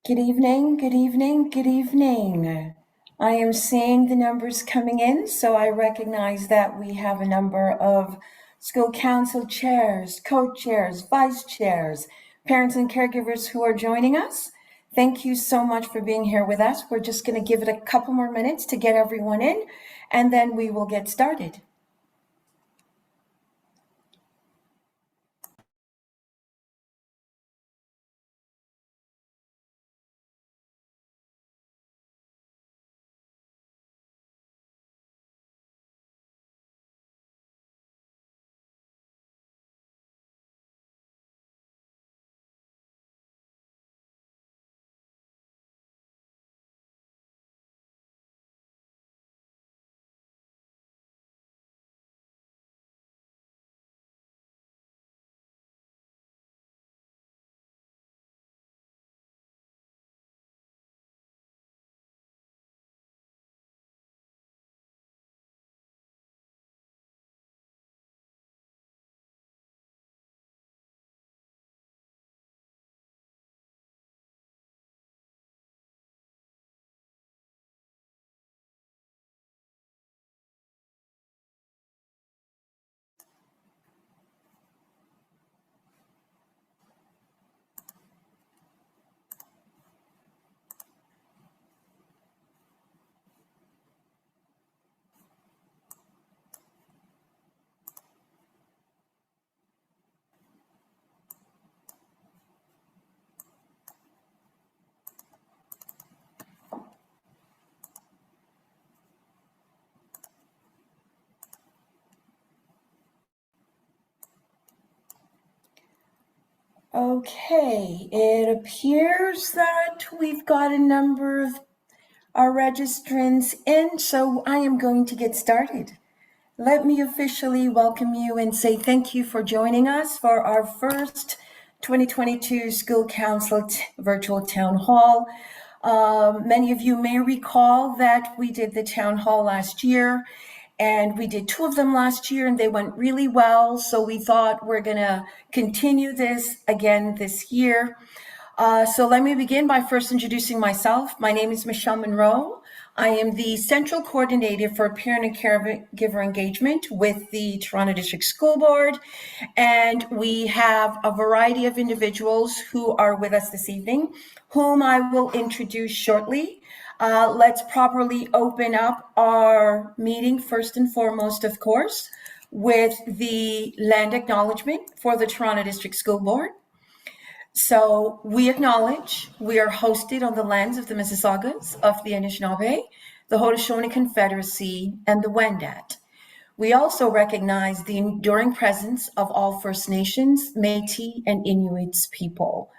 Good evening, good evening, good evening. I am seeing the numbers coming in, so I recognize that we have a number of school council chairs, co-chairs, vice chairs, parents and caregivers who are joining us. Thank you so much for being here with us. We're just going to give it a couple more minutes to get everyone in, and then we will get started. Okay, it appears that we've got a number of our registrants in, so I am going to get started. Let me officially welcome you and say thank you for joining us for our first 2022 School Council virtual town hall. Many of you may recall that we did the town hall last year, and we did 2 of them last year and they went really well. So we thought we're gonna continue this again this year. So let me begin by first introducing myself. My name is Michelle Munroe. I am the Central Coordinator for Parent and Caregiver Engagement with the Toronto District School Board. And we have a variety of individuals who are with us this evening, whom I will introduce shortly. Let's properly open up our meeting first and foremost, of course, with the land acknowledgement for the Toronto District School Board. So we acknowledge we are hosted on the lands of the Mississaugas of the Anishinaabe, the Haudenosaunee Confederacy, and the Wendat. We also recognize the enduring presence of all First Nations, Métis, and Inuit people.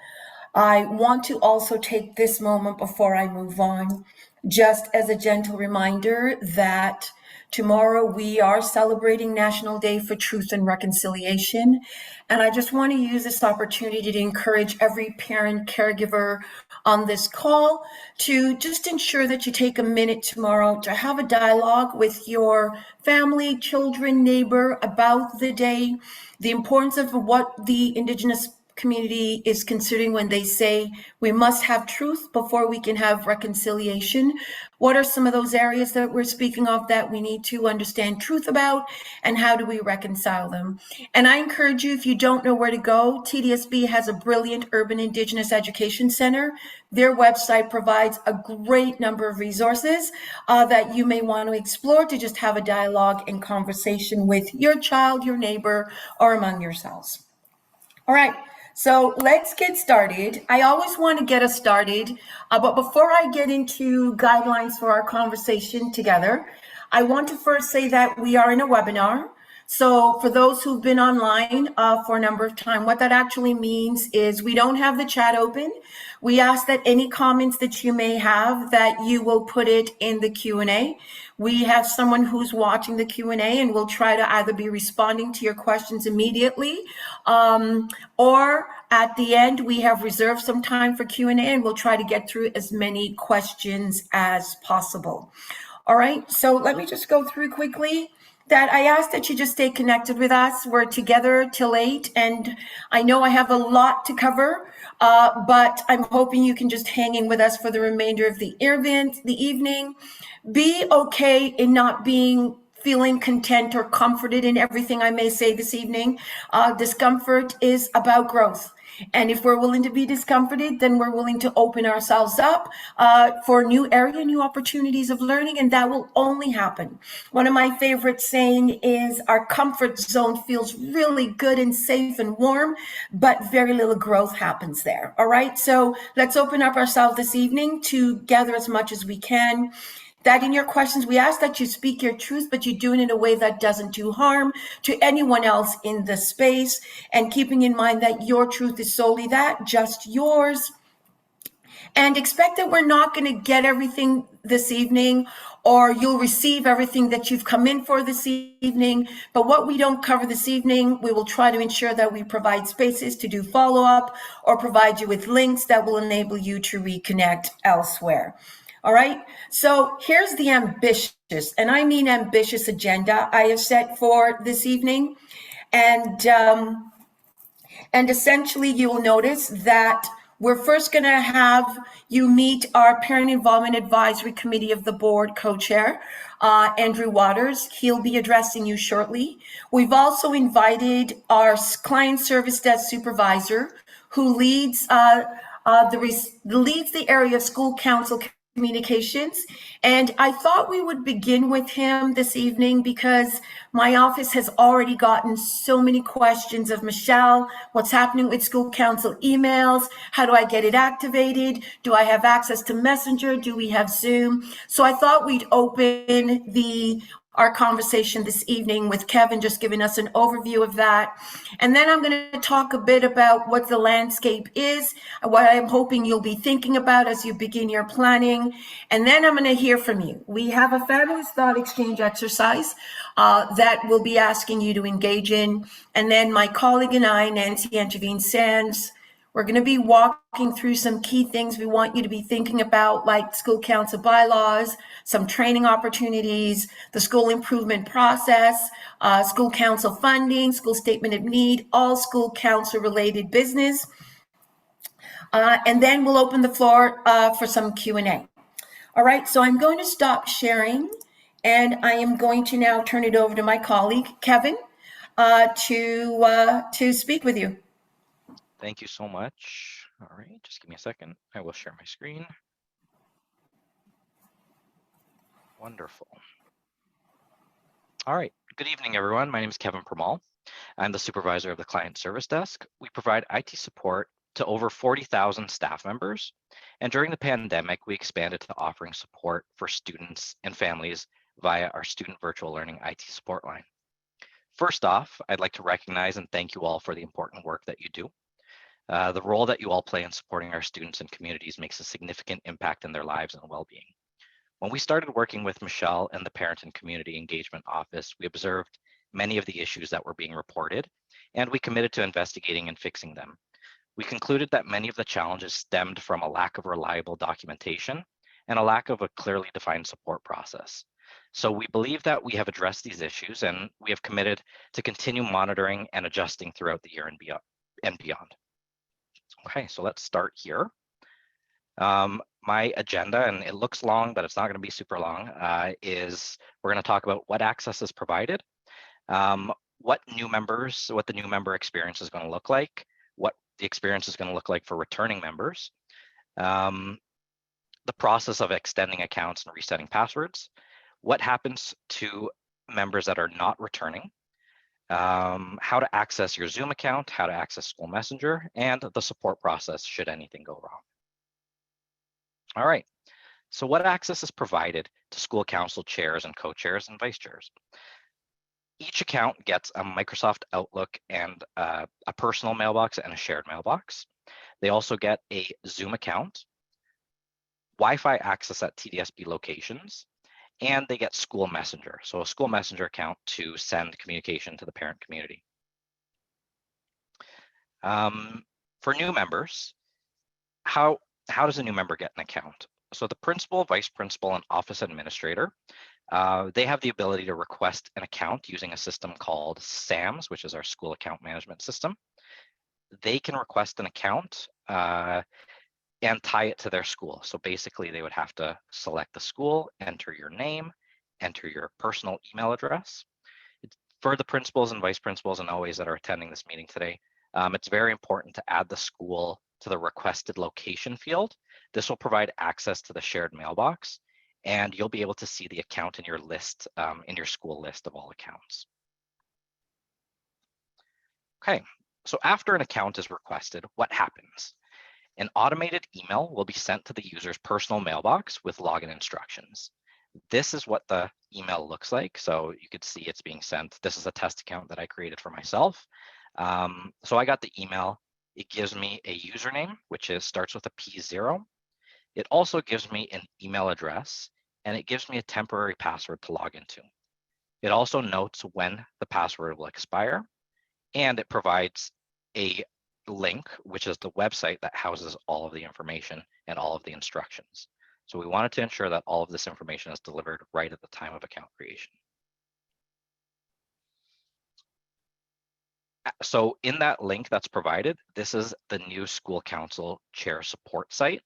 I want to also take this moment before I move on, just as a gentle reminder that tomorrow we are celebrating National Day for Truth and Reconciliation. And I just want to use this opportunity to encourage every parent, caregiver on this call to just ensure that you take a minute tomorrow to have a dialogue with your family, children, neighbor about the day, the importance of what the Indigenous community is considering when they say we must have truth before we can have reconciliation. What are some of those areas that we're speaking of that we need to understand truth about, and how do we reconcile them? And I encourage you, if you don't know where to go, TDSB has a brilliant urban Indigenous education center. Their website provides a great number of resources that you may want to explore to just have a dialogue and conversation with your child, your neighbor, or among yourselves. All right. So let's get started. I always want to get us started, but before I get into guidelines for our conversation together, I want to first say that we are in a webinar. So for those who've been online for a number of time, what that actually means is we don't have the chat open. We ask that any comments that you may have, that you will put it in the Q&A. We have someone who's watching the Q&A and we'll try to either be responding to your questions immediately or at the end, we have reserved some time for Q&A and we'll try to get through as many questions as possible. All right, so let me just go through quickly. that I ask that you just stay connected with us. We're together till 8, and I know I have a lot to cover, but I'm hoping you can just hang in with us for the remainder of the event, the evening. Be okay in not feeling content or comforted in everything I may say this evening. Discomfort is about growth. And if we're willing to be discomforted, then we're willing to open ourselves up for new area, new opportunities of learning, and that will only happen. One of my favorite saying is our comfort zone feels really good and safe and warm, but very little growth happens there. All right, so let's open up ourselves this evening to gather as much as we can. That in your questions, we ask that you speak your truth, but you do it in a way that doesn't do harm to anyone else in the space, and keeping in mind that your truth is solely that, just yours. And expect that we're not going to get everything this evening, or you'll receive everything that you've come in for this evening. But what we don't cover this evening, we will try to ensure that we provide spaces to do follow-up or provide you with links that will enable you to reconnect elsewhere. All right, so here's the ambitious, and I mean ambitious, agenda I have set for this evening. And essentially you will notice that we're first going to have you meet our Parent Involvement Advisory Committee of the Board co-chair, Andrew Waters. He'll be addressing you shortly. We've also invited our client service desk supervisor, who leads the area of school council communications. And I thought we would begin with him this evening because my office has already gotten so many questions of Michelle, what's happening with school council emails? How do I get it activated? Do I have access to Messenger? Do we have Zoom? So I thought we'd open our conversation this evening with Kevin, just giving us an overview of that. And then I'm going to talk a bit about what the landscape is, what I'm hoping you'll be thinking about as you begin your planning. And then I'm going to hear from you. We have a fabulous thought exchange exercise that we'll be asking you to engage in. And then my colleague and I, Nancy Angevine-Sands, we're going to be walking through some key things we want you to be thinking about, like school council bylaws, some training opportunities, the school improvement process, school council funding, school statement of need, all school council related business. And then we'll open the floor for some Q&A. All right, so I'm going to stop sharing, and I am going to now turn it over to my colleague, Kevin, to speak with you. Thank you so much. All right, just give me a second. I will share my screen. Wonderful. All right, good evening, everyone. My name is Kevin Permaul. I'm the supervisor of the client service desk. We provide IT support to over 40,000 staff members. And during the pandemic, we expanded to offering support for students and families via our student virtual learning IT support line. First off, I'd like to recognize and thank you all for the important work that you do. The role that you all play in supporting our students and communities makes a significant impact in their lives and well-being. When we started working with Michelle and the Parent and Community Engagement Office, we observed many of the issues that were being reported, and we committed to investigating and fixing them. We concluded that many of the challenges stemmed from a lack of reliable documentation and a lack of a clearly defined support process. So we believe that we have addressed these issues, and we have committed to continue monitoring and adjusting throughout the year and beyond. Okay, so let's start here. My agenda, and it looks long, but it's not going to be super long, is we're going to talk about what access is provided, what the new member experience is going to look like, what the experience is going to look like for returning members, the process of extending accounts and resetting passwords, what happens to members that are not returning, how to access your Zoom account, how to access School Messenger, and the support process should anything go wrong. All right, so what access is provided to school council chairs and co-chairs and vice chairs? Each account gets a Microsoft Outlook and a personal mailbox and a shared mailbox. They also get a Zoom account, Wi-Fi access at TDSB locations, and they get School Messenger, so a School Messenger account to send communication to the parent community. For new members, how does a new member get an account? So the principal, vice principal, and office administrator They have the ability to request an account using a system called SAMS, which is our school account management system. They can request an account and tie it to their school. So basically they would have to select the school, enter your name, enter your personal email address. For the principals and vice principals and OAs that are attending this meeting today, it's very important to add the school to the requested location field. This will provide access to the shared mailbox, and you'll be able to see the account in your list, in your school list of all accounts. Okay, so after an account is requested, what happens? An automated email will be sent to the user's personal mailbox with login instructions. This is what the email looks like. So you could see it's being sent. This is a test account that I created for myself. So I got the email. It gives me a username, which starts with a P0. It also gives me an email address, and it gives me a temporary password to log into. It also notes when the password will expire, and it provides a link, which is the website that houses all of the information and all of the instructions. So we wanted to ensure that all of this information is delivered right at the time of account creation. So in that link that's provided, this is the new school council chair support site.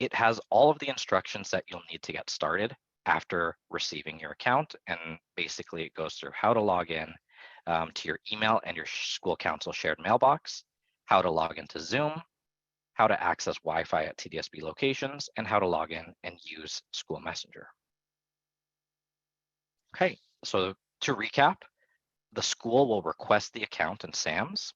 It has all of the instructions that you'll need to get started after receiving your account. And basically it goes through how to log in to your email and your school council shared mailbox, how to log into Zoom, how to access Wi-Fi at TDSB locations, and how to log in and use School Messenger. Okay, so to recap, the school will request the account in SAMS,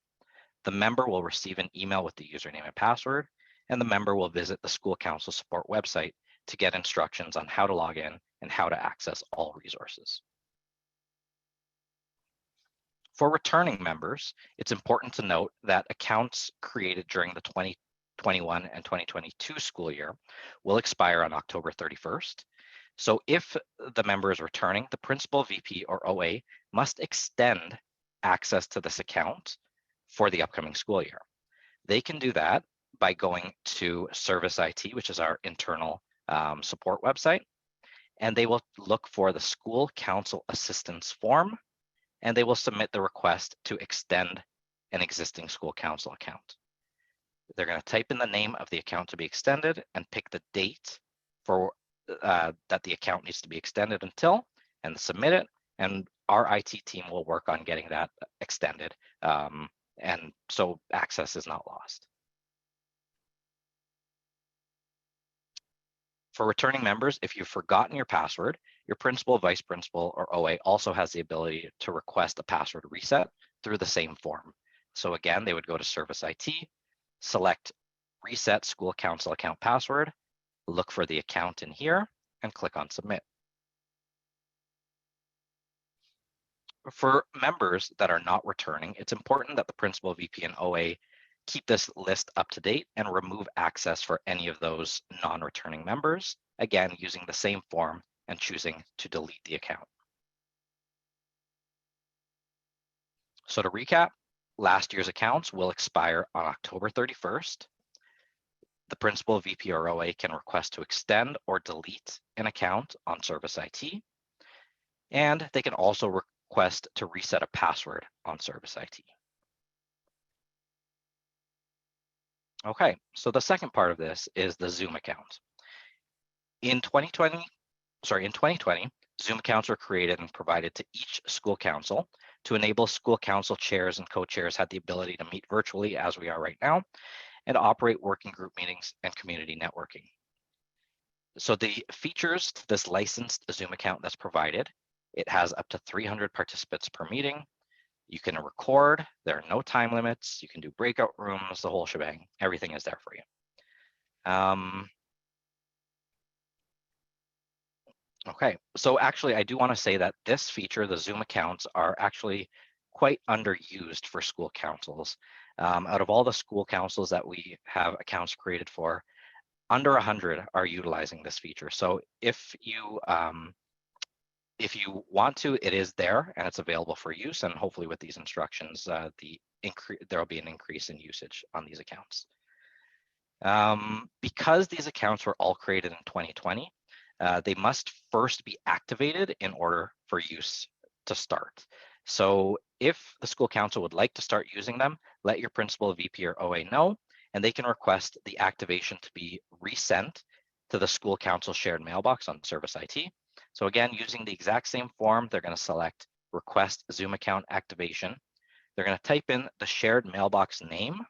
the member will receive an email with the username and password, and the member will visit the school council support website to get instructions on how to log in and how to access all resources. For returning members, it's important to note that accounts created during the 2021 and 2022 school year will expire on October 31st. So if the member is returning, the principal, VP, or OA must extend access to this account for the upcoming school year. They can do that by going to Service IT, which is our internal support website, and they will look for the School Council Assistance form, and they will submit the request to extend an existing school council account. They're going to type in the name of the account to be extended and pick the date for that the account needs to be extended until, and submit it. And our IT team will work on getting that extended, and so access is not lost. For returning members, if you've forgotten your password, your principal, vice principal, or OA also has the ability to request a password reset through the same form. So again, they would go to Service IT, select Reset School Council Account Password, look for the account in here, and click on Submit. For members that are not returning, it's important that the principal, VP, and OA keep this list up to date and remove access for any of those non-returning members, again, using the same form and choosing to delete the account. So to recap, last year's accounts will expire on October 31st. The principal, VP, or OA can request to extend or delete an account on Service IT, and they can also request to reset a password on Service IT. Okay, so the second part of this is the Zoom account. In 2020, Zoom accounts were created and provided to each school council to enable school council chairs and co-chairs had the ability to meet virtually as we are right now and operate working group meetings and community networking. So the features to this licensed Zoom account that's provided, it has up to 300 participants per meeting. You can record, there are no time limits, you can do breakout rooms, the whole shebang, everything is there for you. Okay, so actually I do want to say that this feature, the Zoom accounts, are actually quite underused for school councils. Out of all the school councils that we have accounts created for, under 100 are utilizing this feature. So if you want to, it is there and it's available for use, and hopefully with these instructions, there will be an increase in usage on these accounts. Because these accounts were all created in 2020, they must first be activated in order for use to start. So if the school council would like to start using them, let your principal, VP, or OA know, and they can request the activation to be resent to the school council shared mailbox on Service IT. So again, using the exact same form, they're going to select Request Zoom Account Activation. They're going to type in the shared mailbox name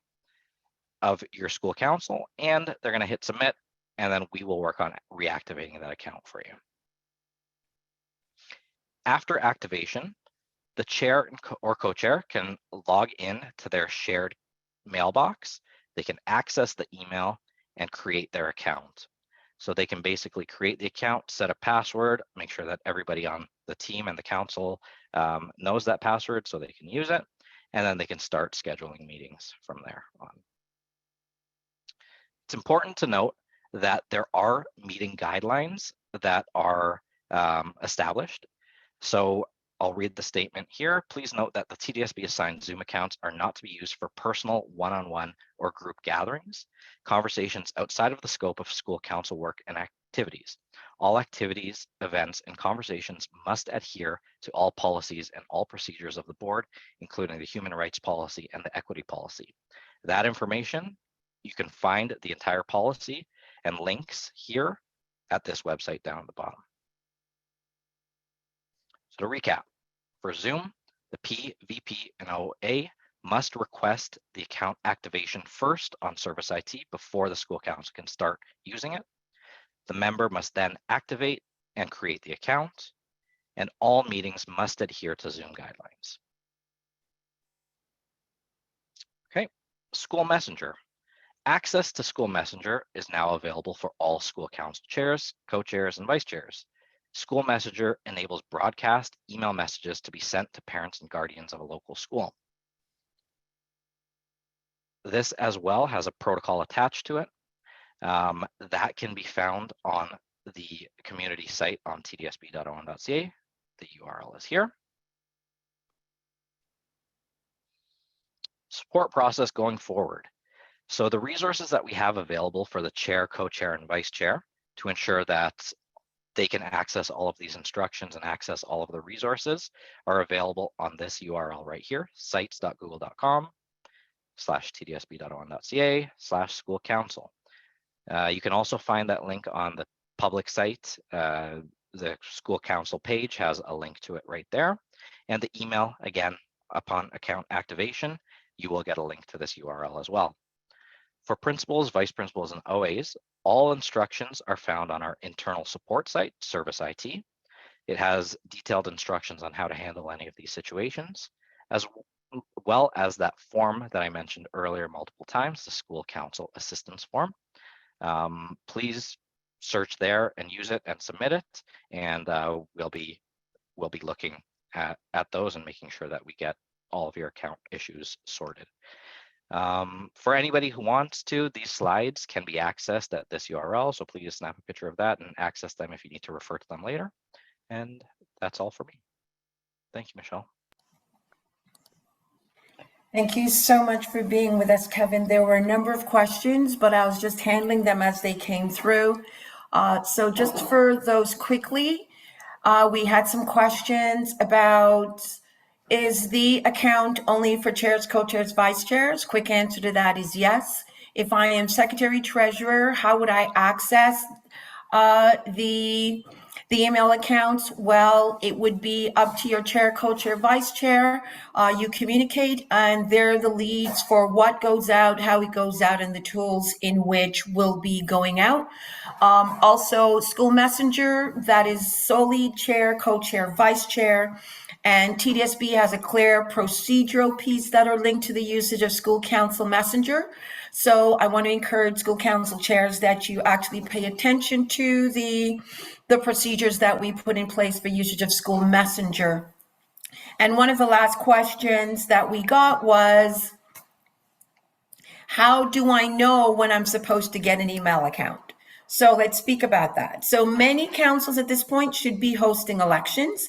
of your school council, and they're going to hit Submit, and then we will work on reactivating that account for you. After activation, the chair or co-chair can log in to their shared mailbox. They can access the email and create their account. So they can basically create the account, set a password, make sure that everybody on the team and the council knows that password so they can use it, and then they can start scheduling meetings from there on. It's important to note that there are meeting guidelines that are established. So I'll read the statement here. Please note that the TDSB assigned Zoom accounts are not to be used for personal one-on-one or group gatherings, conversations outside of the scope of school council work and activities. All activities, events, and conversations must adhere to all policies and all procedures of the board, including the human rights policy and the equity policy. That information, you can find the entire policy and links here at this website down at the bottom. So to recap, for Zoom, the P, VP, and OA must request the account activation first on Service IT before the school council can start using it. The member must then activate and create the account, and all meetings must adhere to Zoom guidelines. Okay, School Messenger. Access to School Messenger is now available for all school council chairs, co-chairs, and vice chairs. School Messenger enables broadcast email messages to be sent to parents and guardians of a local school. This as well has a protocol attached to it that can be found on the community site on tdsb.on.ca. The URL is here. Support process going forward. So the resources that we have available for the chair, co-chair, and vice chair to ensure that they can access all of these instructions and access all of the resources are available on this URL right here, sites.google.com/tdsb.on.ca/school council. You can also find that link on the public site. The school council page has a link to it right there. And the email, again, upon account activation, you will get a link to this URL as well. For principals, vice principals, and OAs, all instructions are found on our internal support site, Service IT. It has detailed instructions on how to handle any of these situations, as well as that form that I mentioned earlier multiple times, the school council assistance form. Please search there and use it and submit it, and we'll be looking at those and making sure that we get all of your account issues sorted. For anybody who wants to, these slides can be accessed at this URL, so please snap a picture of that and access them if you need to refer to them later. And that's all for me. Thank you, Michelle. Thank you so much for being with us, Kevin. There were a number of questions, but I was just handling them as they came through. So just for those quickly, we had some questions about, is the account only for chairs, co-chairs, vice chairs? Quick answer to that is yes. If I am secretary treasurer, how would I access the email accounts? Well, it would be up to your chair, co-chair, vice chair. You communicate, and they're the leads for what goes out, how it goes out, and the tools in which will be going out. Also, School Messenger, that is solely chair, co-chair, vice chair. And TDSB has a clear procedural piece that are linked to the usage of School Council Messenger. So I want to encourage school council chairs that you actually pay attention to the procedures that we put in place for usage of School Messenger. And one of the last questions that we got was, how do I know when I'm supposed to get an email account? So let's speak about that. So many councils at this point should be hosting elections,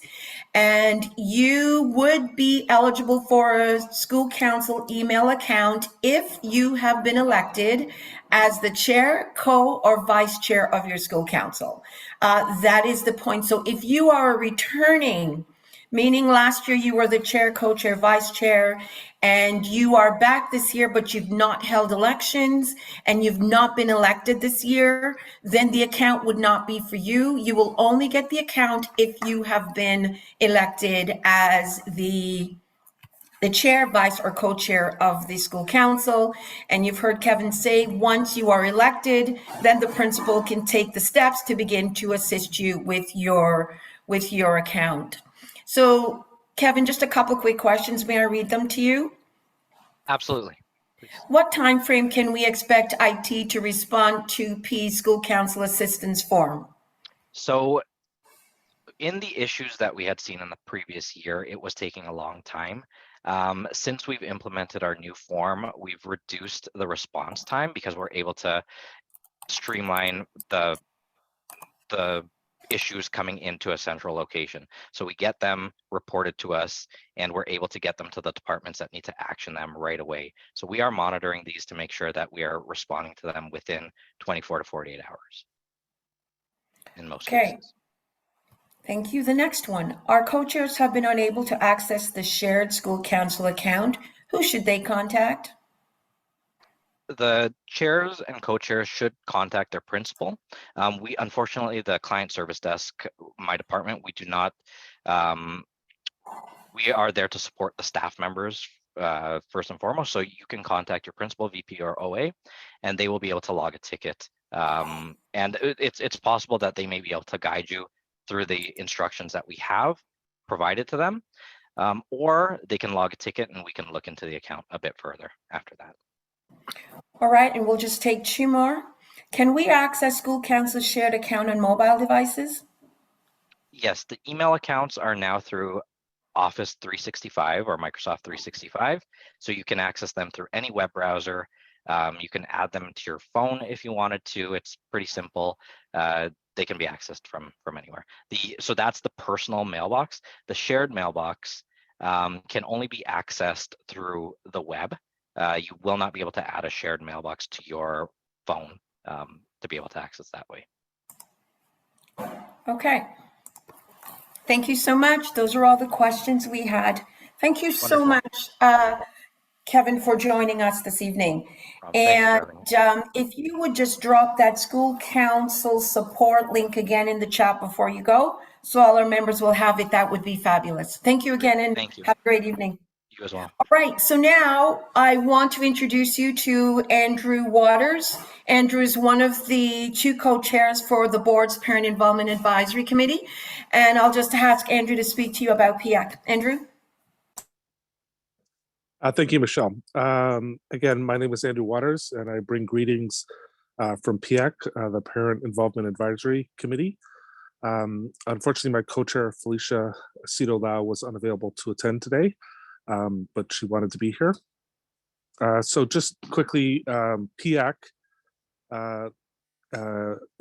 and you would be eligible for a school council email account if you have been elected as the chair, or vice chair of your school council. That is the point. So if you are returning, meaning last year you were the chair, co-chair, vice chair, and you are back this year, but you've not held elections and you've not been elected this year, then the account would not be for you. You will only get the account if you have been elected as the chair, vice, or co-chair of the school council. And you've heard Kevin say, once you are elected, then the principal can take the steps to begin to assist you with your account. So, Kevin, just a couple quick questions. May I read them to you? Absolutely. Please. What time frame can we expect IT to respond to P school council assistance form? So in the issues that we had seen in the previous year, it was taking a long time. Since we've implemented our new form, we've reduced the response time because we're able to streamline the issues coming into a central location. So we get them reported to us and we're able to get them to the departments that need to action them right away. So we are monitoring these to make sure that we are responding to them within 24 to 48 hours in most cases. Thank you. The next one. Our co-chairs have been unable to access the shared school council account. Who should they contact? The chairs and co-chairs should contact their principal. We unfortunately, the client service desk, my department, we do not, we are there to support the staff members first and foremost. So you can contact your principal, VP, or OA, and they will be able to log a ticket. And it's possible that they may be able to guide you through the instructions that we have provided to them, or they can log a ticket and we can look into the account a bit further after that. All right, and we'll just take two more. Can we access school council's shared account on mobile devices? Yes, the email accounts are now through Office 365 or Microsoft 365. So you can access them through any web browser. You can add them to your phone if you wanted to. It's pretty simple. They can be accessed from anywhere. So that's the personal mailbox. The shared mailbox can only be accessed through the web. You will not be able to add a shared mailbox to your phone to be able to access that way. Okay. Thank you so much. Those are all the questions we had. Thank you so much, Kevin, for joining us this evening. And if you would just drop that school council support link again in the chat before you go, so all our members will have it, that would be fabulous. Thank you again, and have a great evening. You as well. All right, so now I want to introduce you to Andrew Waters. Andrew is one of the two co-chairs for the board's Parent Involvement Advisory Committee. And I'll just ask Andrew to speak to you about PIAC. Andrew? Thank you, Michelle. Again, my name is Andrew Waters, and I bring greetings from PIAC, the Parent Involvement Advisory Committee. Unfortunately, my co-chair, Felicia Cito-Lau, was unavailable to attend today. But she wanted to be here. So just quickly, PIAC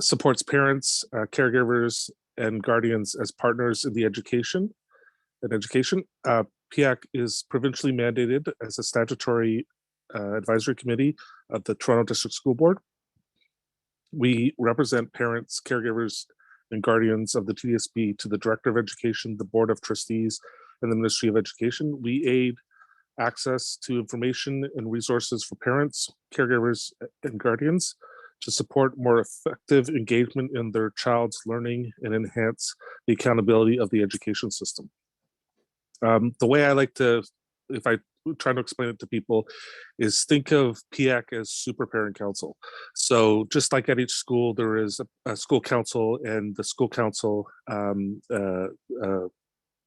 supports parents, caregivers, and guardians as partners in the education. PIAC is provincially mandated as a statutory advisory committee of the Toronto District School Board. We represent parents, caregivers, and guardians of the TDSB to the Director of Education, the Board of Trustees, and the Ministry of Education. We aid access to information and resources for parents, caregivers, and guardians to support more effective engagement in their child's learning and enhance the accountability of the education system. The way I like to, if I try to explain it to people, is think of PIAC as super parent council. So just like at each school, there is a school council, and the school council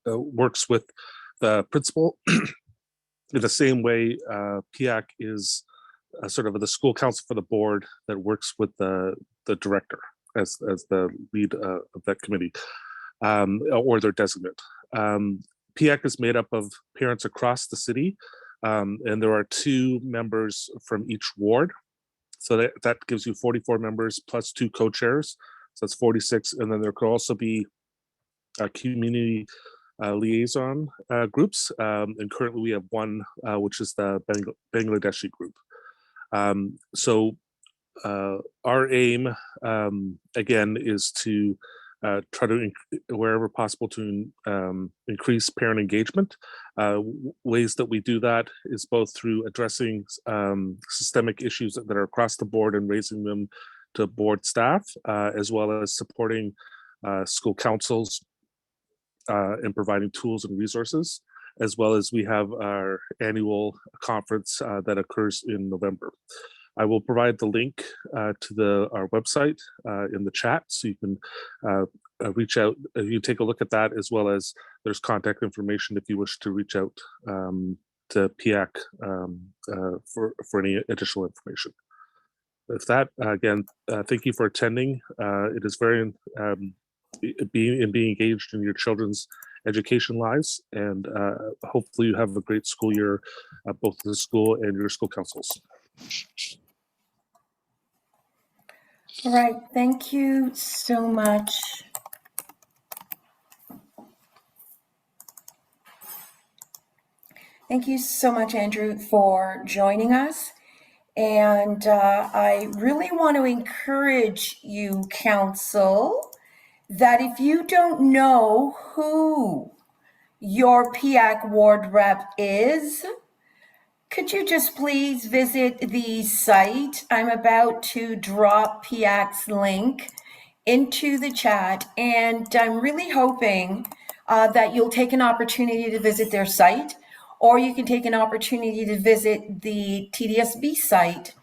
works with the principal. In the same way, PIAC is sort of the school council for the board that works with the director as the lead of that committee, or their designate. PIAC is made up of parents across the city, and there are two members from each ward. So that gives you 44 members plus 2 co-chairs. So that's 46. And then there could also be community liaison groups. And currently we have one, which is the Bangladeshi group. So our aim, again, is to try to, wherever possible, to increase parent engagement. Ways that we do that is both through addressing systemic issues that are across the board and raising them to board staff, as well as supporting school councils and providing tools and resources, as well as we have our annual conference that occurs in November. I will provide the link to our website in the chat, so you can reach out. You take a look at that, as well as there's contact information if you wish to reach out to PIAC for any additional information. With that, again, thank you for attending. It is very being engaged in your children's education lives, and hopefully you have a great school year, both the school and your school councils. All right, thank you so much. Thank you so much, Andrew, for joining us. And I really want to encourage you, Council, that if you don't know who your PIAC ward rep is, could you just please visit the site? I'm about to drop PIAC's link into the chat, and I'm really hoping that you'll take an opportunity to visit their site, or you can take an opportunity to visit the TDSB site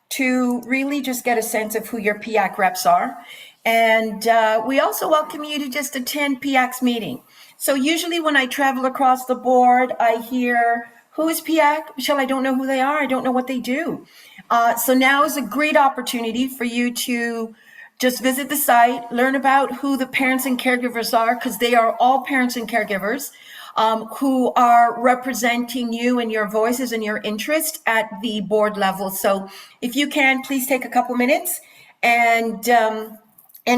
to really just get a sense of who your PIAC reps are. And we also welcome you to just attend PIAC's meeting. So usually when I travel across the board, I hear, who is PIAC? Michelle, I don't know who they are. I don't know what they do. So now is a great opportunity for you to just visit the site, learn about who the parents and caregivers are, because they are all parents and caregivers who are representing you and your voices and your interest at the board level. So if you can, please take a couple minutes and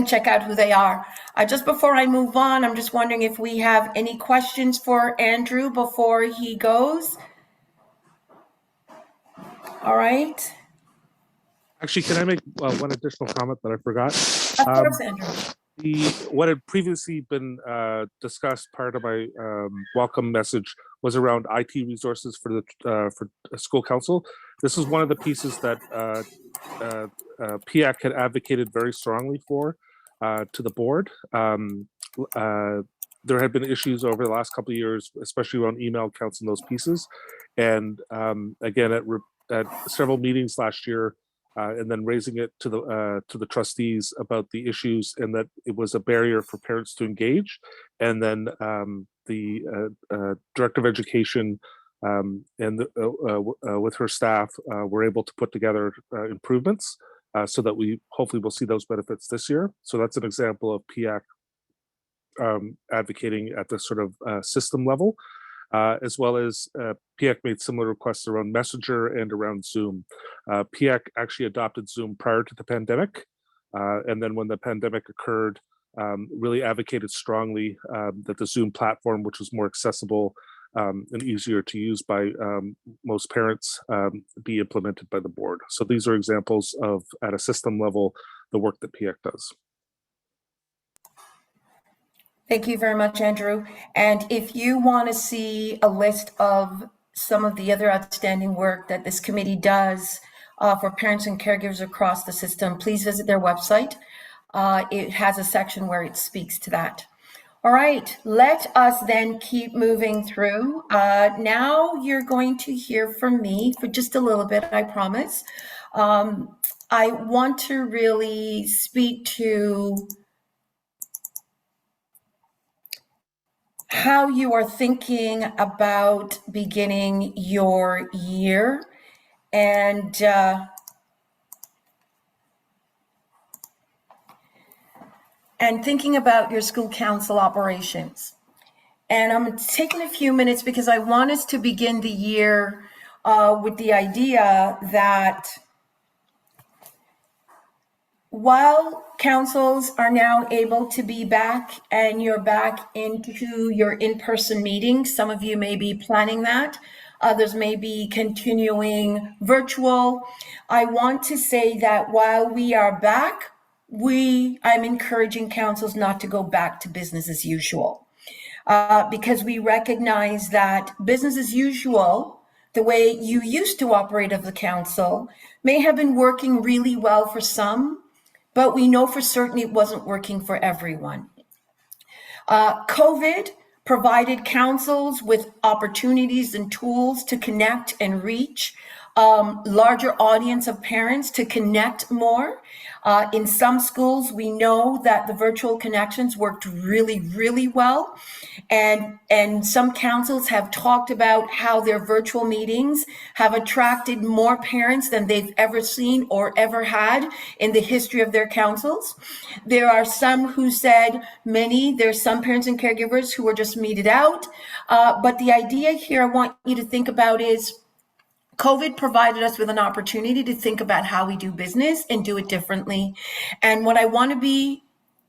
check out who they are. Just before I move on, I'm just wondering if we have any questions for Andrew before he goes. All right. Actually, can I make one additional comment that I forgot? Of course, Andrew. What had previously been discussed, part of my welcome message, was around IT resources for school council. This is one of the pieces that PIAC had advocated very strongly for to the board. There had been issues over the last couple of years, especially around email accounts and those pieces. And again, at several meetings last year, and then raising it to the trustees about the issues, and that it was a barrier for parents to engage. And then the director of education and with her staff were able to put together improvements so that we hopefully will see those benefits this year. So that's an example of PIAC advocating at the sort of system level. As well as PIAC made similar requests around Messenger and around Zoom. PIAC actually adopted Zoom prior to the pandemic. And then when the pandemic occurred, really advocated strongly that the Zoom platform, which was more accessible and easier to use by most parents, be implemented by the board. So these are examples of, at a system level, the work that PIAC does. Thank you very much, Andrew. And if you want to see a list of some of the other outstanding work that this committee does for parents and caregivers across the system, please visit their website. It has a section where it speaks to that. All right, let us then keep moving through. Now you're going to hear from me for just a little bit, I promise. I want to really speak to how you are thinking about beginning your year and thinking about your school council operations. And I'm taking a few minutes because I want us to begin the year with the idea that while councils are now able to be back and you're back into your in-person meetings, some of you may be planning that, others may be continuing virtual. I want to say that while we are back, I'm encouraging councils not to go back to business as usual, because we recognize that business as usual, the way you used to operate of the council, may have been working really well for some, but we know for certain it wasn't working for everyone. COVID provided councils with opportunities and tools to connect and reach larger audience of parents, to connect more. In some schools, we know that the virtual connections worked really, really well. And some councils have talked about how their virtual meetings have attracted more parents than they've ever seen or ever had in the history of their councils. There are some who said there's some parents and caregivers who were just meted out. But the idea here I want you to think about is COVID provided us with an opportunity to think about how we do business and do it differently. And what I want to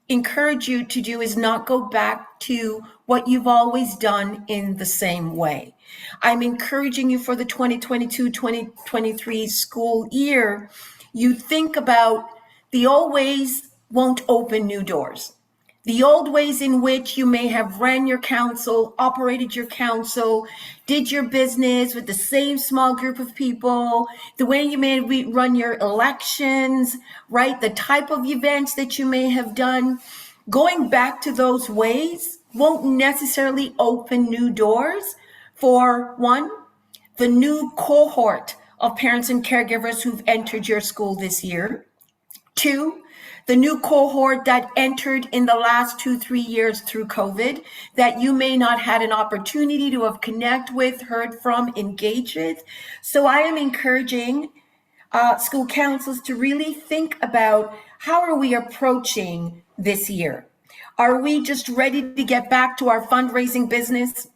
encourage you to do is not go back to what you've always done in the same way. I'm encouraging you for the 2022-2023 school year, you think about the old ways won't open new doors. The old ways in which you may have ran your council, operated your council, did your business with the same small group of people, the way you may run your elections, right? The type of events that you may have done. Going back to those ways won't necessarily open new doors for, one, the new cohort of parents and caregivers who've entered your school this year. Two, the new cohort that entered in the last 2-3 years through COVID that you may not had an opportunity to have connect with, heard from, engaged with. So I am encouraging school councils to really think about how are we approaching this year? Are we just ready to get back to our fundraising business?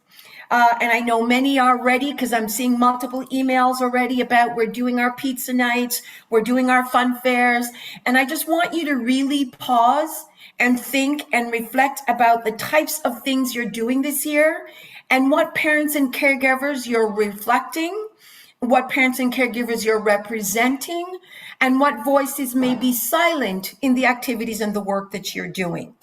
And I know many are ready because I'm seeing multiple emails already about we're doing our pizza nights, we're doing our fun fairs. And I just want you to really pause and think and reflect about the types of things you're doing this year and what parents and caregivers you're reflecting, what parents and caregivers you're representing, and what voices may be silent in the activities and the work that you're doing.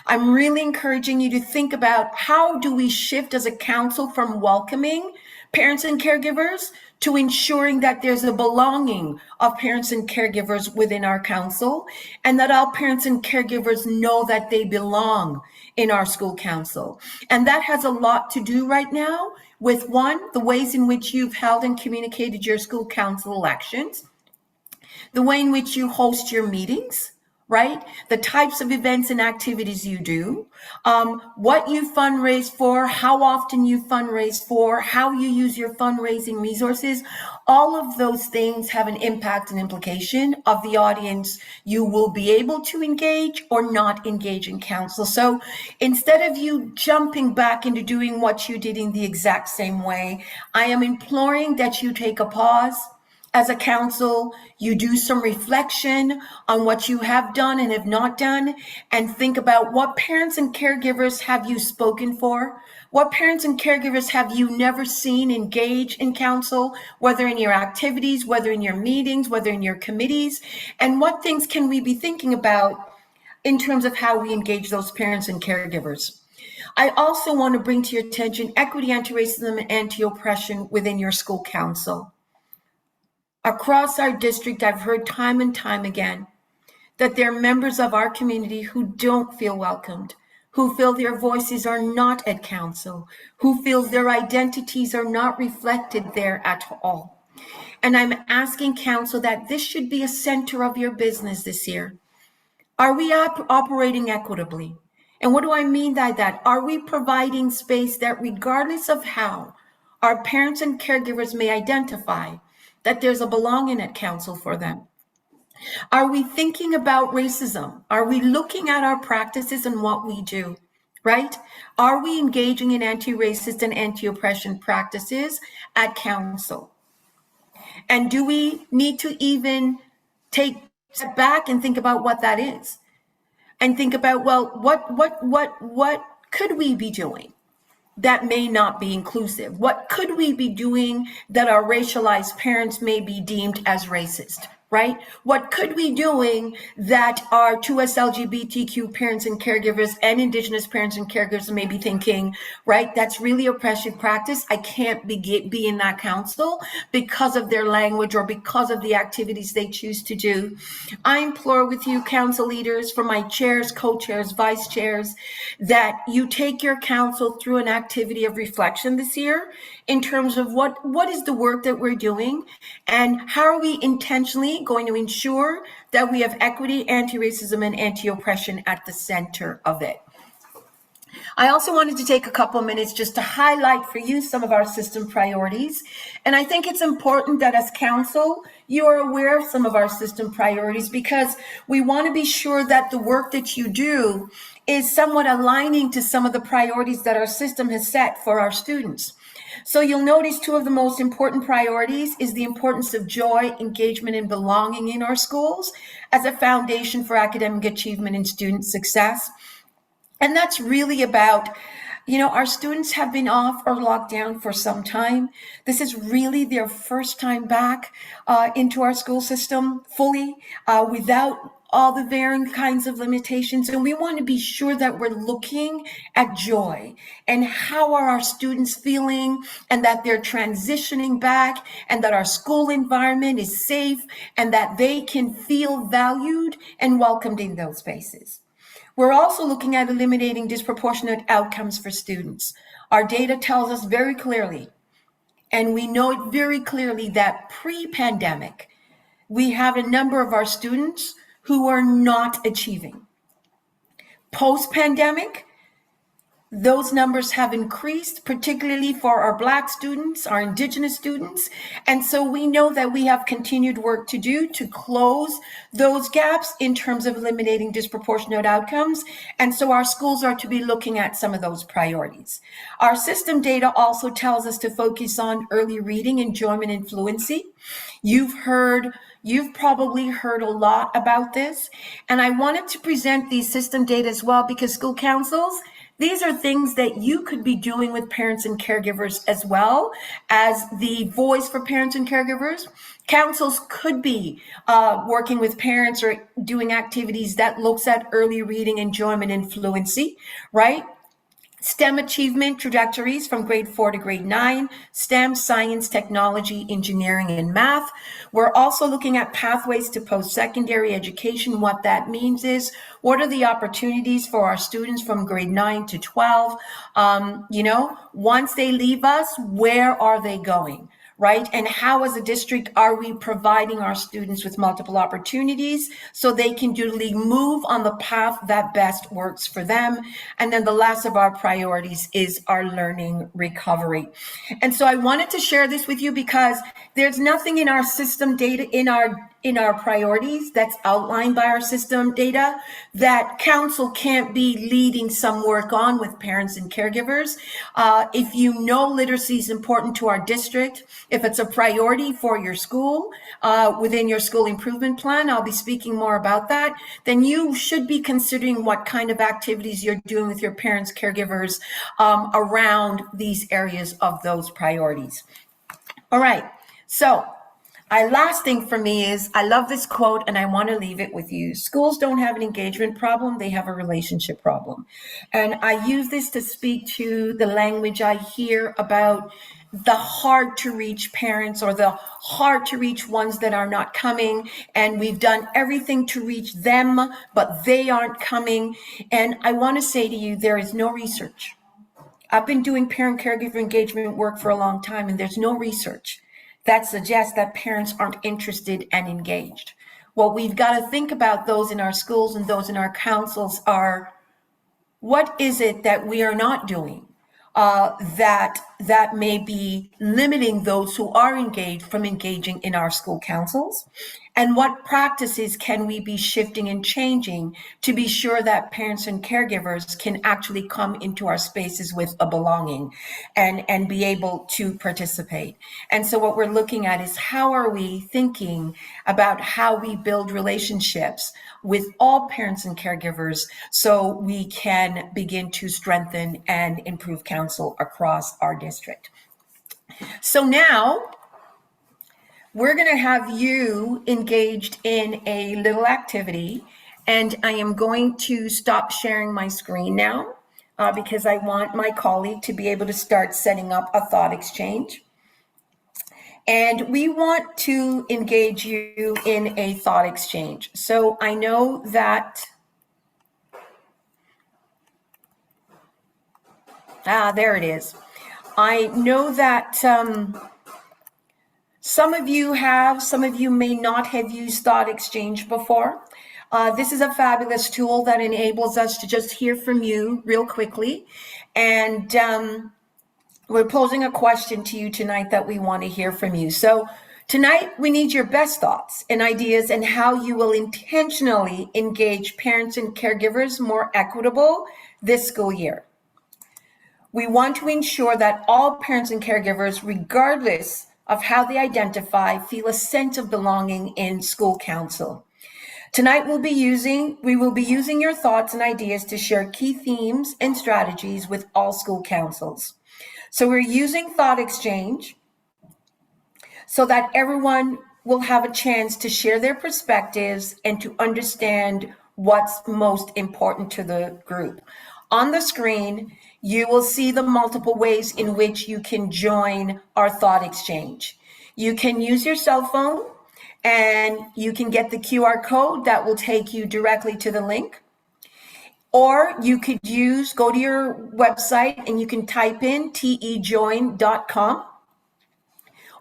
I'm really encouraging you to think about how do we shift as a council from welcoming parents and caregivers to ensuring that there's a belonging of parents and caregivers within our council, and that all parents and caregivers know that they belong in our school council. And that has a lot to do right now with, one, the ways in which you've held and communicated your school council elections, the way in which you host your meetings, right? The types of events and activities you do, what you fundraise for, how often you fundraise for, how you use your fundraising resources. All of those things have an impact and implication of the audience you will be able to engage or not engage in council. So instead of you jumping back into doing what you did in the exact same way, I am imploring that you take a pause. As a council, you do some reflection on what you have done and have not done, and think about what parents and caregivers have you spoken for? What parents and caregivers have you never seen engage in council, whether in your activities, whether in your meetings, whether in your committees, and what things can we be thinking about in terms of how we engage those parents and caregivers? I also want to bring to your attention equity, anti-racism, and anti-oppression within your school council. Across our district, I've heard time and time again that there are members of our community who don't feel welcomed, who feel their voices are not at council, who feel their identities are not reflected there at all. And I'm asking council that this should be a center of your business this year. Are we operating equitably? And what do I mean by that? Are we providing space that regardless of how our parents and caregivers may identify, that there's a belonging at council for them? Are we thinking about racism? Are we looking at our practices and what we do, right? Are we engaging in anti-racist and anti-oppression practices at council? And do we need to even take step back and think about what that is, and think about, well, what could we be doing that may not be inclusive? What could we be doing that our racialized parents may be deemed as racist, right? What could we doing that our 2S LGBTQ parents and caregivers and Indigenous parents and caregivers may be thinking, right, that's really oppressive practice. I can't be in that council because of their language or because of the activities they choose to do. I implore with you, council leaders, for my chairs, co-chairs, vice chairs, that you take your council through an activity of reflection this year in terms of what is the work that we're doing and how are we intentionally going to ensure that we have equity, anti-racism, and anti-oppression at the center of it. I also wanted to take a couple of minutes just to highlight for you some of our system priorities. And I think it's important that as council, you are aware of some of our system priorities, because we want to be sure that the work that you do is somewhat aligning to some of the priorities that our system has set for our students. So you'll notice two of the most important priorities is the importance of joy, engagement, and belonging in our schools as a foundation for academic achievement and student success. And that's really about, our students have been off or locked down for some time. This is really their first time back into our school system fully, without all the varying kinds of limitations. And we want to be sure that we're looking at joy and how are our students feeling, and that they're transitioning back, and that our school environment is safe, and that they can feel valued and welcomed in those spaces. We're also looking at eliminating disproportionate outcomes for students. Our data tells us very clearly, and we know it very clearly, that pre-pandemic, we have a number of our students who are not achieving. Post-pandemic, those numbers have increased, particularly for our Black students, our Indigenous students. And so we know that we have continued work to do to close those gaps in terms of eliminating disproportionate outcomes. And so our schools are to be looking at some of those priorities. Our system data also tells us to focus on early reading, enjoyment, and fluency. You've probably heard a lot about this. And I wanted to present these system data as well, because school councils, these are things that you could be doing with parents and caregivers as well as the voice for parents and caregivers. Councils could be working with parents or doing activities that looks at early reading, enjoyment, and fluency, right? STEM achievement trajectories from grade 4 to grade 9, STEM, science, technology, engineering, and math. We're also looking at pathways to post-secondary education. What that means is, what are the opportunities for our students from grade 9 to 12? Once they leave us, where are they going? Right? And how as a district are we providing our students with multiple opportunities so they can duly move on the path that best works for them? And then the last of our priorities is our learning recovery. And so I wanted to share this with you because there's nothing in our system data, in our priorities that's outlined by our system data that council can't be leading some work on with parents and caregivers. If you know literacy is important to our district, if it's a priority for your school, within your school improvement plan, I'll be speaking more about that, then you should be considering what kind of activities you're doing with your parents, caregivers, around these areas of those priorities. All right, so last thing for me is, I love this quote and I want to leave it with you. Schools don't have an engagement problem, they have a relationship problem. And I use this to speak to the language I hear about the hard to reach parents, or the hard to reach ones that are not coming. And we've done everything to reach them, but they aren't coming. And I want to say to you, there is no research. I've been doing parent caregiver engagement work for a long time, and there's no research that suggests that parents aren't interested and engaged. What we've got to think about, those in our schools and those in our councils, are what is it that we are not doing that that may be limiting those who are engaged from engaging in our school councils? And what practices can we be shifting and changing to be sure that parents and caregivers can actually come into our spaces with a belonging and be able to participate? And so what we're looking at is, how are we thinking about how we build relationships with all parents and caregivers so we can begin to strengthen and improve counsel across our district? So now we're going to have you engaged in a little activity, and I am going to stop sharing my screen now because I want my colleague to be able to start setting up a thought exchange. And we want to engage you in a thought exchange. So I know that, there it is. I know that some of you have, some of you may not have used Thought Exchange before. This is a fabulous tool that enables us to just hear from you real quickly. And we're posing a question to you tonight that we want to hear from you. So tonight, we need your best thoughts and ideas and how you will intentionally engage parents and caregivers more equitable this school year. We want to ensure that all parents and caregivers, regardless of how they identify, feel a sense of belonging in school council. Tonight, we will be using your thoughts and ideas to share key themes and strategies with all school councils. So we're using Thought Exchange so that everyone will have a chance to share their perspectives and to understand what's most important to the group. On the screen, you will see the multiple ways in which you can join our thought exchange. You can use your cell phone and you can get the QR code that will take you directly to the link. Or you could go to your website and you can type in tejoin.com.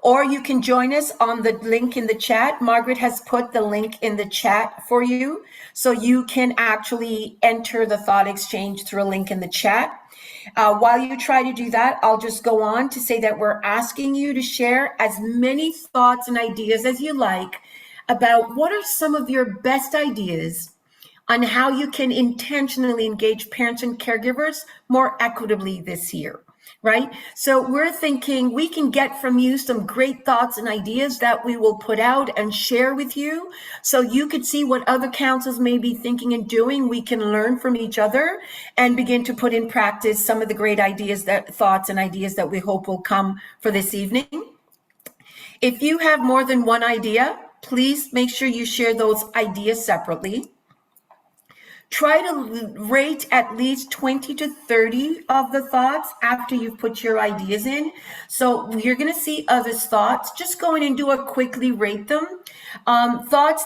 Or you can join us on the link in the chat. Margaret has put the link in the chat for you, so you can actually enter the thought exchange through a link in the chat. While you try to do that, I'll just go on to say that we're asking you to share as many thoughts and ideas as you like about what are some of your best ideas on how you can intentionally engage parents and caregivers more equitably this year. Right? So we're thinking we can get from you some great thoughts and ideas that we will put out and share with you so you could see what other councils may be thinking and doing. We can learn from each other and begin to put in practice some of the great thoughts and ideas that we hope will come for this evening. If you have more than one idea, please make sure you share those ideas separately. Try to rate at least 20 to 30 of the thoughts after you've put your ideas in. So you're going to see others' thoughts. Just go in and do a quickly rate them. The thoughts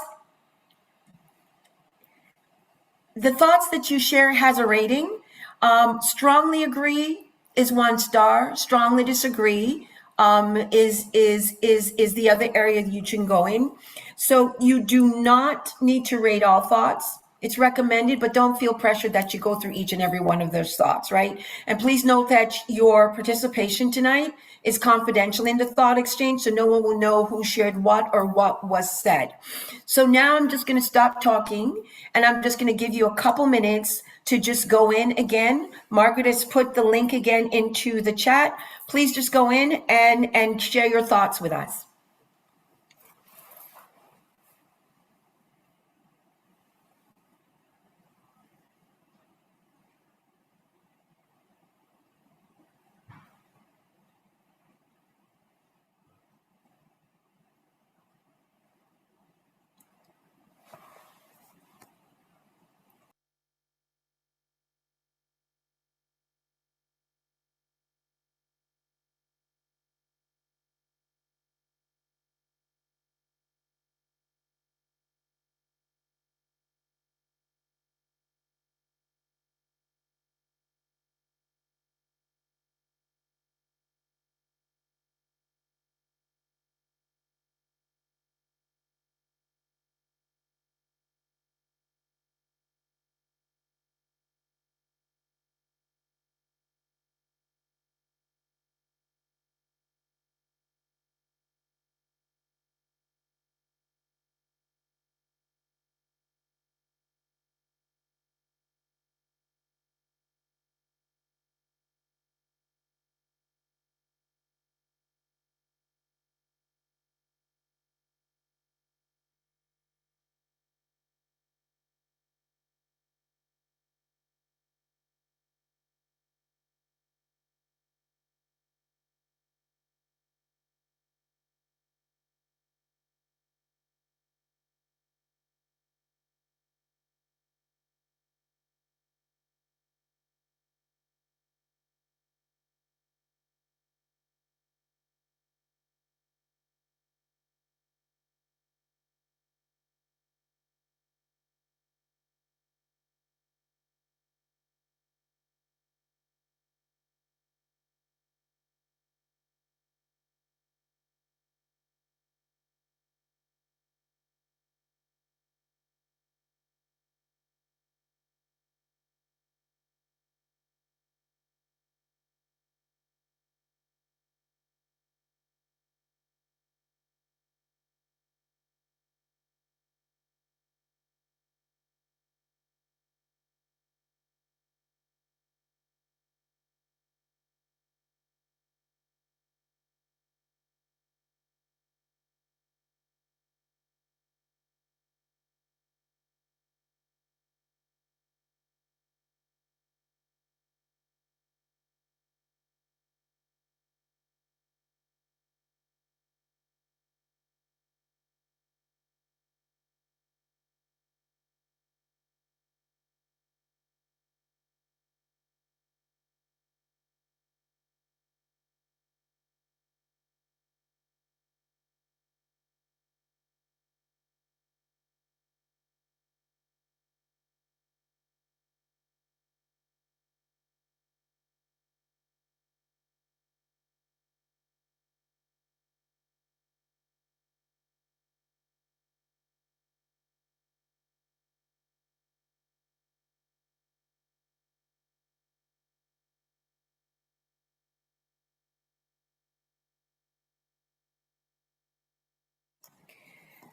that you share has a rating. Strongly agree is 1 star. Strongly disagree is the other area you can go in. So you do not need to rate all thoughts. It's recommended, but don't feel pressured that you go through each and every one of those thoughts, right? And please note that your participation tonight is confidential in the thought exchange, so no one will know who shared what or what was said. So now I'm just going to stop talking, and I'm just going to give you a couple minutes to just go in again. Margaret has put the link again into the chat. Please just go in and share your thoughts with us.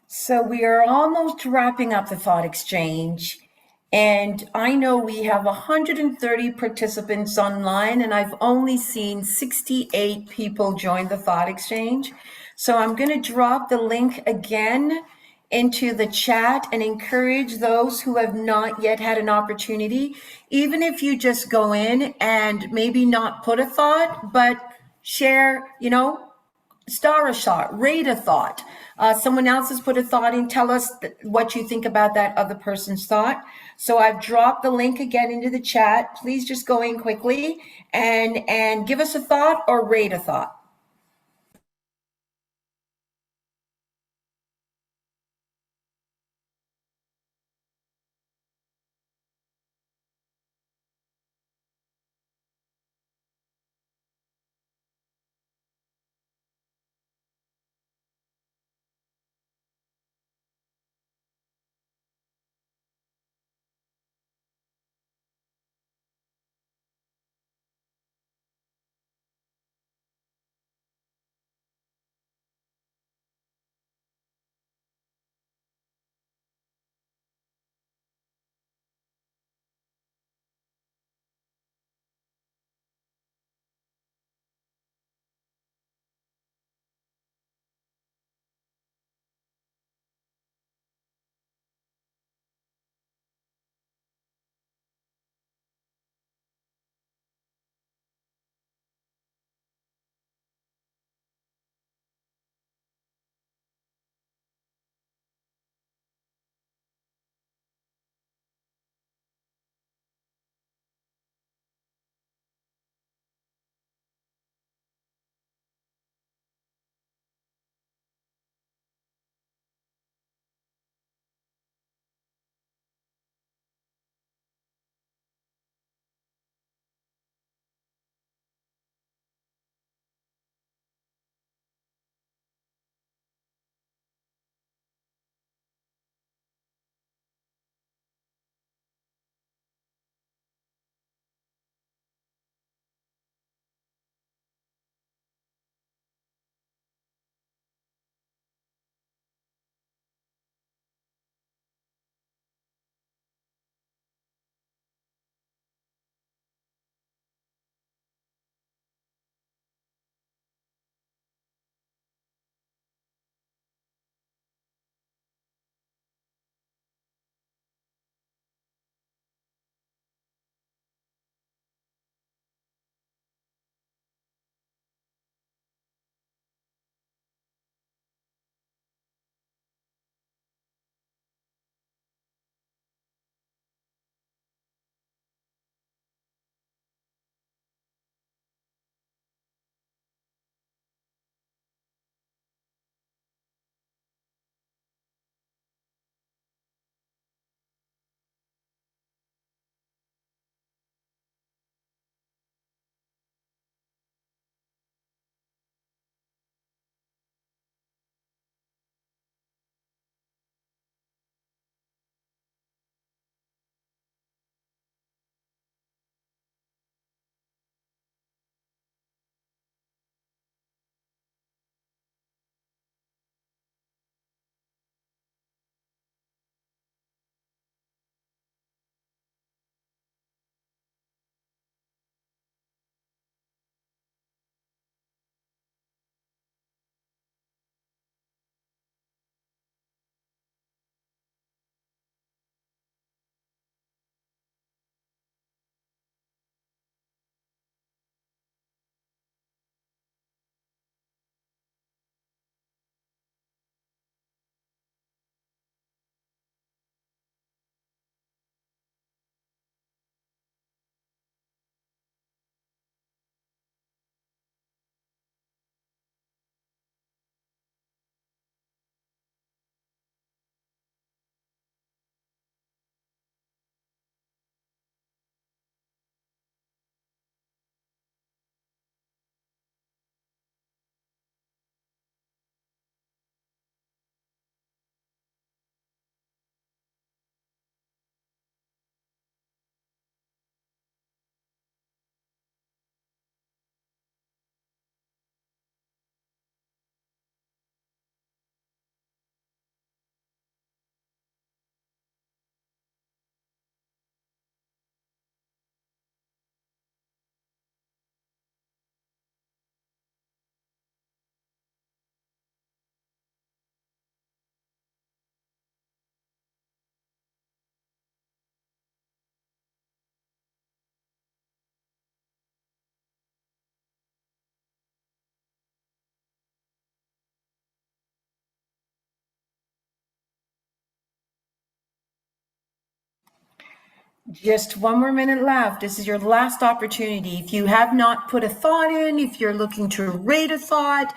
So we are almost wrapping up the thought exchange. And I know we have 130 participants online, and I've only seen 68 people join the thought exchange. So I'm going to drop the link again into the chat and encourage those who have not yet had an opportunity, even if you just go in and maybe not put a thought, but share, star a shot, rate a thought. Someone else has put a thought in, tell us what you think about that other person's thought. So I've dropped the link again into the chat. Please just go in quickly and give us a thought or rate a thought. Just one more minute left. This is your last opportunity. If you have not put a thought in, if you're looking to rate a thought,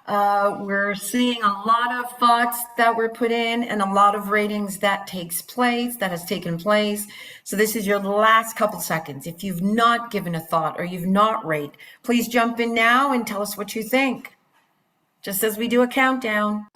we're seeing a lot of thoughts that were put in and a lot of ratings that has taken place. So this is your last couple seconds. If you've not given a thought or you've not rated, please jump in now and tell us what you think, just as we do a countdown.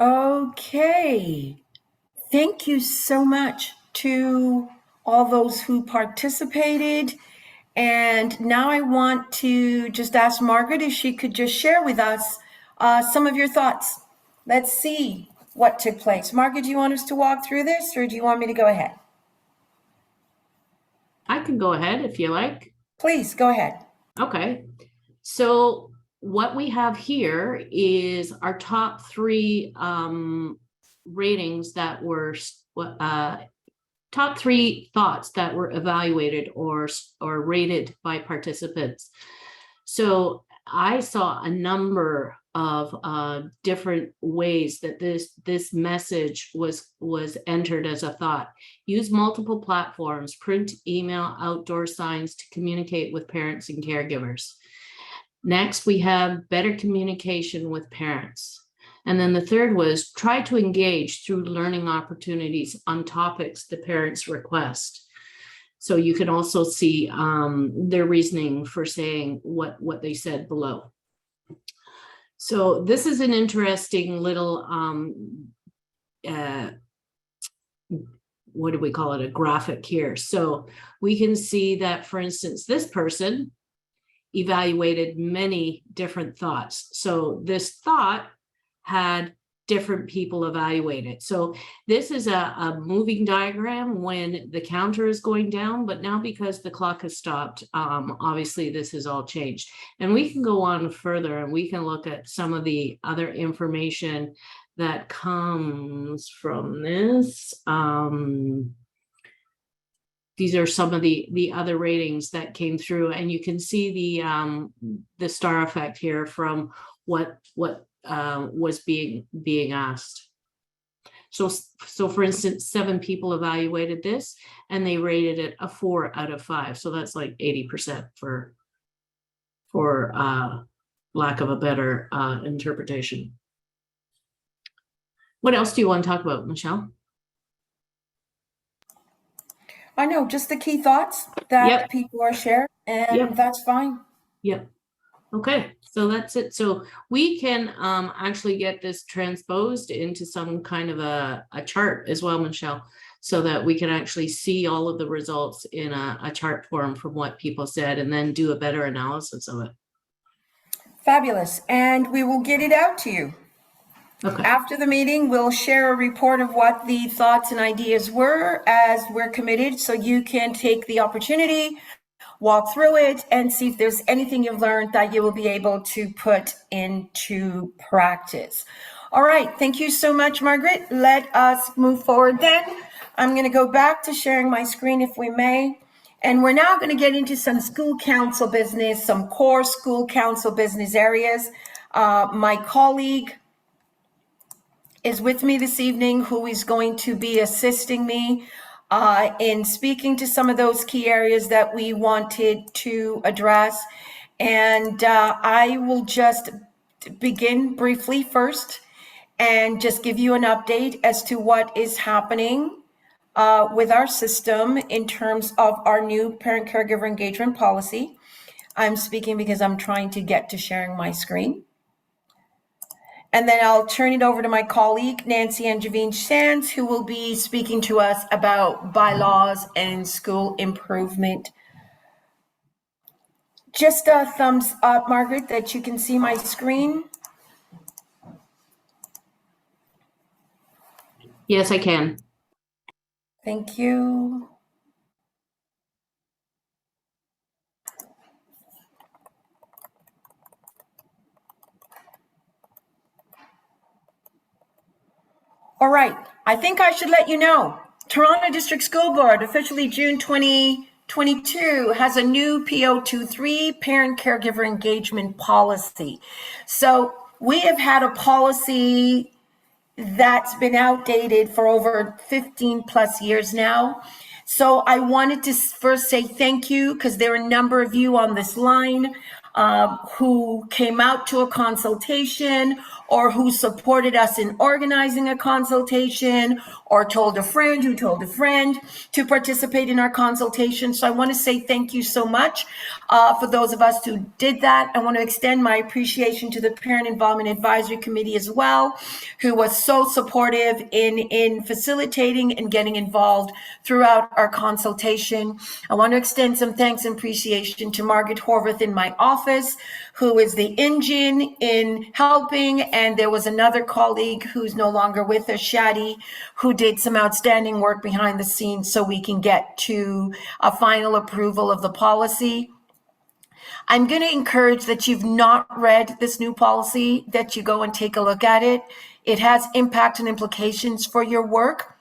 Okay. Thank you so much to all those who participated. And now I want to just ask Margaret if she could just share with us some of your thoughts. Let's see what took place. Margaret, do you want us to walk through this, or do you want me to go ahead? I can go ahead if you like. Please, go ahead. Okay. So what we have here is our top three ratings that were top three thoughts that were evaluated or rated by participants. So I saw a number of different ways that this message was entered as a thought. Use multiple platforms, print, email, outdoor signs to communicate with parents and caregivers. Next, we have better communication with parents. And then the third was try to engage through learning opportunities on topics the parents request. So you can also see their reasoning for saying what they said below. So this is an interesting little, what do we call it? A graphic here. So we can see that, for instance, this person evaluated many different thoughts. So this thought had different people evaluate it. So this is a moving diagram when the counter is going down, but now because the clock has stopped, obviously this has all changed. And we can go on further and we can look at some of the other information that comes from this. These are some of the other ratings that came through, and you can see the star effect here from what was being asked. So for instance, 7 people evaluated this and they rated it a 4 out of 5. So that's like 80% for lack of a better interpretation. What else do you want to talk about, Michelle? I know, just the key thoughts that people are sharing, and that's fine. Yep. Okay, so that's it. So we can actually get this transposed into some kind of a chart as well, Michelle, so that we can actually see all of the results in a chart form from what people said and then do a better analysis of it. Fabulous. And we will get it out to you. Okay. After the meeting, we'll share a report of what the thoughts and ideas were, as we're committed, so you can take the opportunity, walk through it, and see if there's anything you've learned that you will be able to put into practice. All right, thank you so much, Margaret. Let us move forward then. I'm going to go back to sharing my screen if we may. And we're now going to get into some school council business, some core school council business areas. My colleague is with me this evening, who is going to be assisting me in speaking to some of those key areas that we wanted to address. And I will just begin briefly first and just give you an update as to what is happening with our system in terms of our new parent caregiver engagement policy. I'm speaking because I'm trying to get to sharing my screen. And then I'll turn it over to my colleague, Nancy Angevine-Sands, who will be speaking to us about bylaws and school improvement. Just a thumbs up, Margaret, that you can see my screen. Yes, I can. Thank you. All right, I think I should let you know. Toronto District School Board, officially June 2022, has a new PO23 parent caregiver engagement policy. So we have had a policy that's been outdated for over 15 plus years now. So I wanted to first say thank you, because there are a number of you on this line who came out to a consultation, or who supported us in organizing a consultation, or told a friend who told a friend to participate in our consultation. So I want to say thank you so much for those of us who did that. I want to extend my appreciation to the Parent Involvement Advisory Committee as well, who was so supportive in facilitating and getting involved throughout our consultation. I want to extend some thanks and appreciation to Margaret Horvath in my office, who is the engine in helping. And there was another colleague who's no longer with us, Shadi, who did some outstanding work behind the scenes so we can get to a final approval of the policy. I'm going to encourage that you've not read this new policy, that you go and take a look at it. It has impact and implications for your work.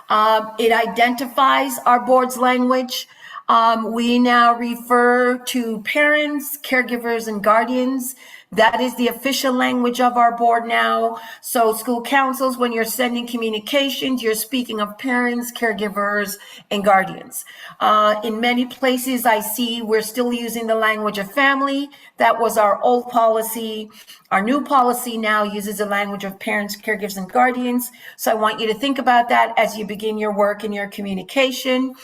It identifies our board's language. We now refer to parents, caregivers, and guardians. That is the official language of our board now. So school councils, when you're sending communications, you're speaking of parents, caregivers, and guardians. In many places I see we're still using the language of family. That was our old policy. Our new policy now uses the language of parents, caregivers, and guardians. So I want you to think about that as you begin your work and your communication.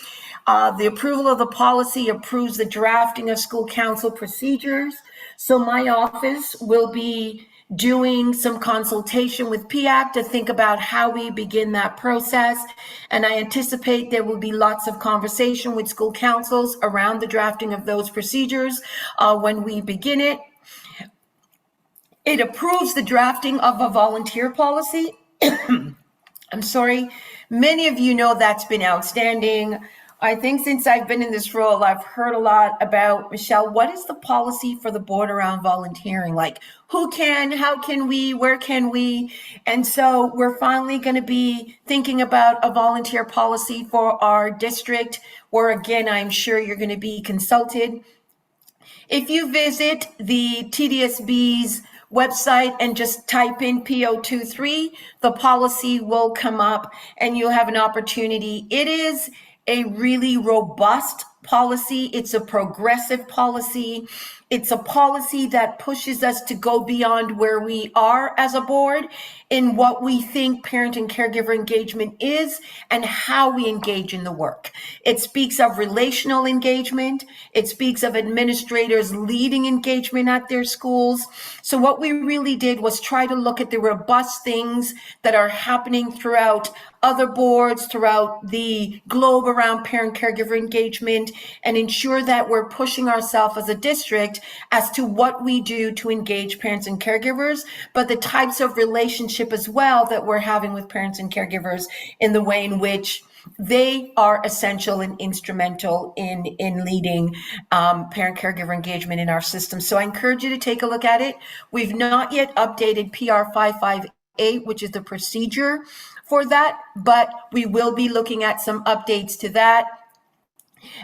The approval of the policy approves the drafting of school council procedures. So my office will be doing some consultation with PIAC to think about how we begin that process. And I anticipate there will be lots of conversation with school councils around the drafting of those procedures when we begin it. It approves the drafting of a volunteer policy. I'm sorry, many of you know that's been outstanding. I think since I've been in this role, I've heard a lot about, Michelle, what is the policy for the board around volunteering? Like, who can, how can we, where can we? And so we're finally going to be thinking about a volunteer policy for our district, where again, I'm sure you're going to be consulted. If you visit the TDSB's website and just type in PO23, the policy will come up and you'll have an opportunity. It is a really robust policy. It's a progressive policy. It's a policy that pushes us to go beyond where we are as a board in what we think parent and caregiver engagement is and how we engage in the work. It speaks of relational engagement. It speaks of administrators leading engagement at their schools. So what we really did was try to look at the robust things that are happening throughout other boards, throughout the globe around parent caregiver engagement, and ensure that we're pushing ourselves as a district as to what we do to engage parents and caregivers, but the types of relationship as well that we're having with parents and caregivers in the way in which they are essential and instrumental in leading parent caregiver engagement in our system. So I encourage you to take a look at it. We've not yet updated PR 558, which is the procedure for that, but we will be looking at some updates to that.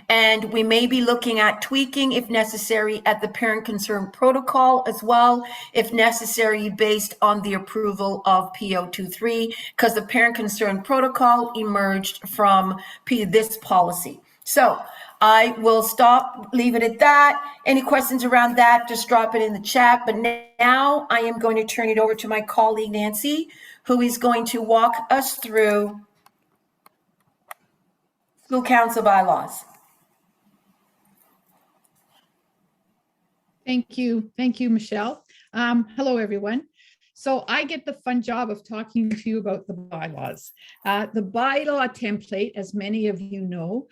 And we may be looking at tweaking, if necessary, at the parent concern protocol as well, if necessary, based on the approval of PO23, because the parent concern protocol emerged from this policy. So I will stop, leave it at that. Any questions around that, just drop it in the chat. But now I am going to turn it over to my colleague, Nancy, who is going to walk us through school council bylaws. Thank you, Michelle. Hello, everyone. So I get the fun job of talking to you about the bylaws. The bylaw template, as many of you know,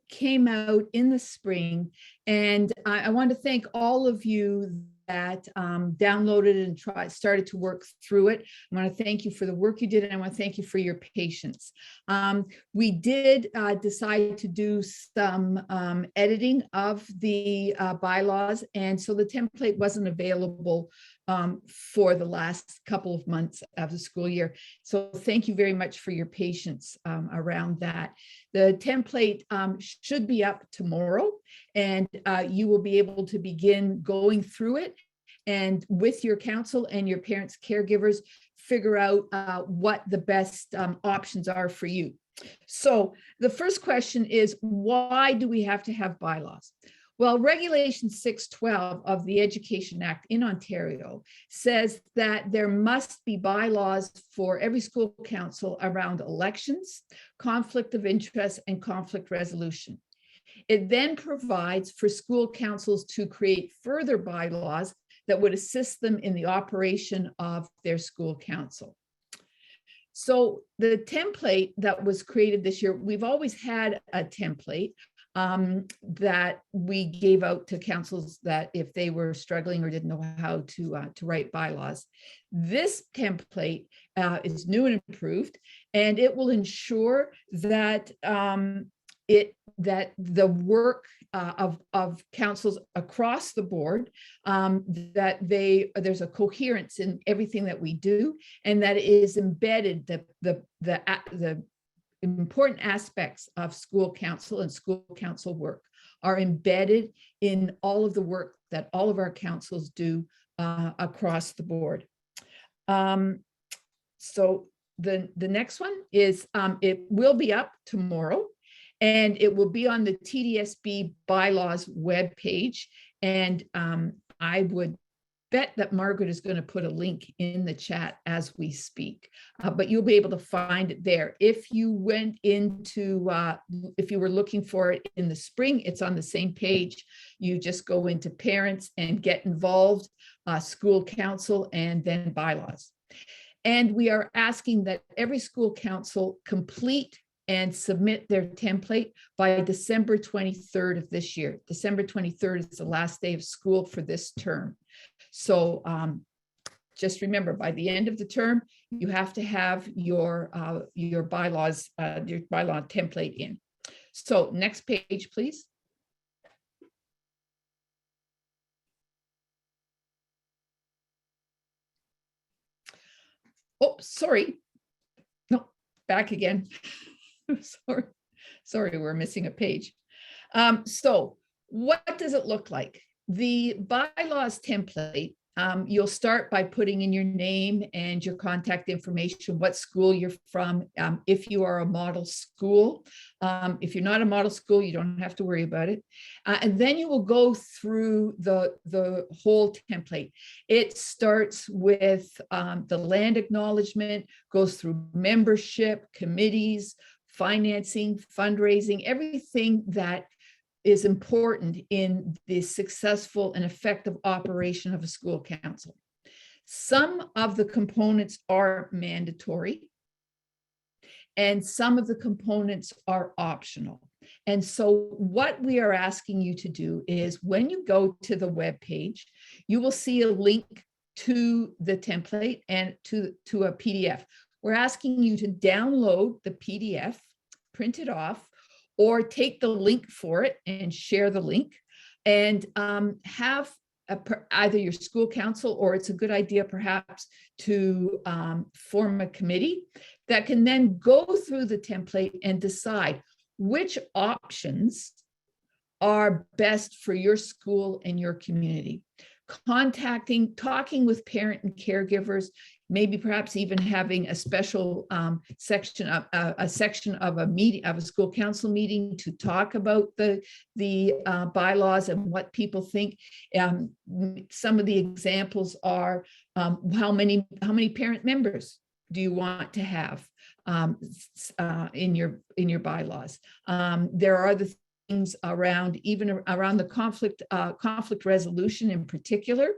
came out in the spring. And I want to thank all of you that downloaded and started to work through it. I want to thank you for the work you did, and I want to thank you for your patience. We did decide to do some editing of the bylaws, and so the template wasn't available for the last couple of months of the school year. So thank you very much for your patience around that. The template should be up tomorrow, and you will be able to begin going through it and with your council and your parents, caregivers, figure out what the best options are for you. So the first question is, why do we have to have bylaws? Well, Regulation 612 of the Education Act in Ontario says that there must be bylaws for every school council around elections, conflict of interest, and conflict resolution. It then provides for school councils to create further bylaws that would assist them in the operation of their school council. So the template that was created this year, we've always had a template that we gave out to councils that if they were struggling or didn't know how to write bylaws. This template is new and improved, and it will ensure that that the work of councils across the board, that there's a coherence in everything that we do, and that it is embedded, the important aspects of school council and school council work are embedded in all of the work that all of our councils do across the board. So the next one is, it will be up tomorrow, and it will be on the TDSB bylaws webpage. And I would bet that Margaret is going to put a link in the chat as we speak, but you'll be able to find it there. If you went into, if you were looking for it in the spring, it's on the same page. You just go into parents and get involved, school council, and then bylaws. And we are asking that every school council complete and submit their template by December 23rd of this year. December 23rd is the last day of school for this term. So just remember, by the end of the term, you have to have your bylaws, your bylaw template in. So next page, please. Oh, sorry. No, back again. Sorry, we're missing a page. So what does it look like? The bylaws template, you'll start by putting in your name and your contact information, what school you're from, if you are a model school. If you're not a model school, you don't have to worry about it. And then you will go through the whole template. It starts with the land acknowledgement, goes through membership, committees, financing, fundraising, everything that is important in the successful and effective operation of a school council. Some of the components are mandatory, and some of the components are optional. And so what we are asking you to do is, when you go to the web page, you will see a link to the template and to a PDF. We're asking you to download the PDF, print it off, or take the link for it and share the link, and have either your school council, or it's a good idea perhaps to form a committee that can then go through the template and decide which options are best for your school and your community. Talking with parent and caregivers, maybe perhaps even having a special section of a meeting, of a school council meeting, to talk about the bylaws and what people think. Some of the examples are, how many parent members do you want to have in your bylaws? There are other things around, even around the conflict resolution in particular.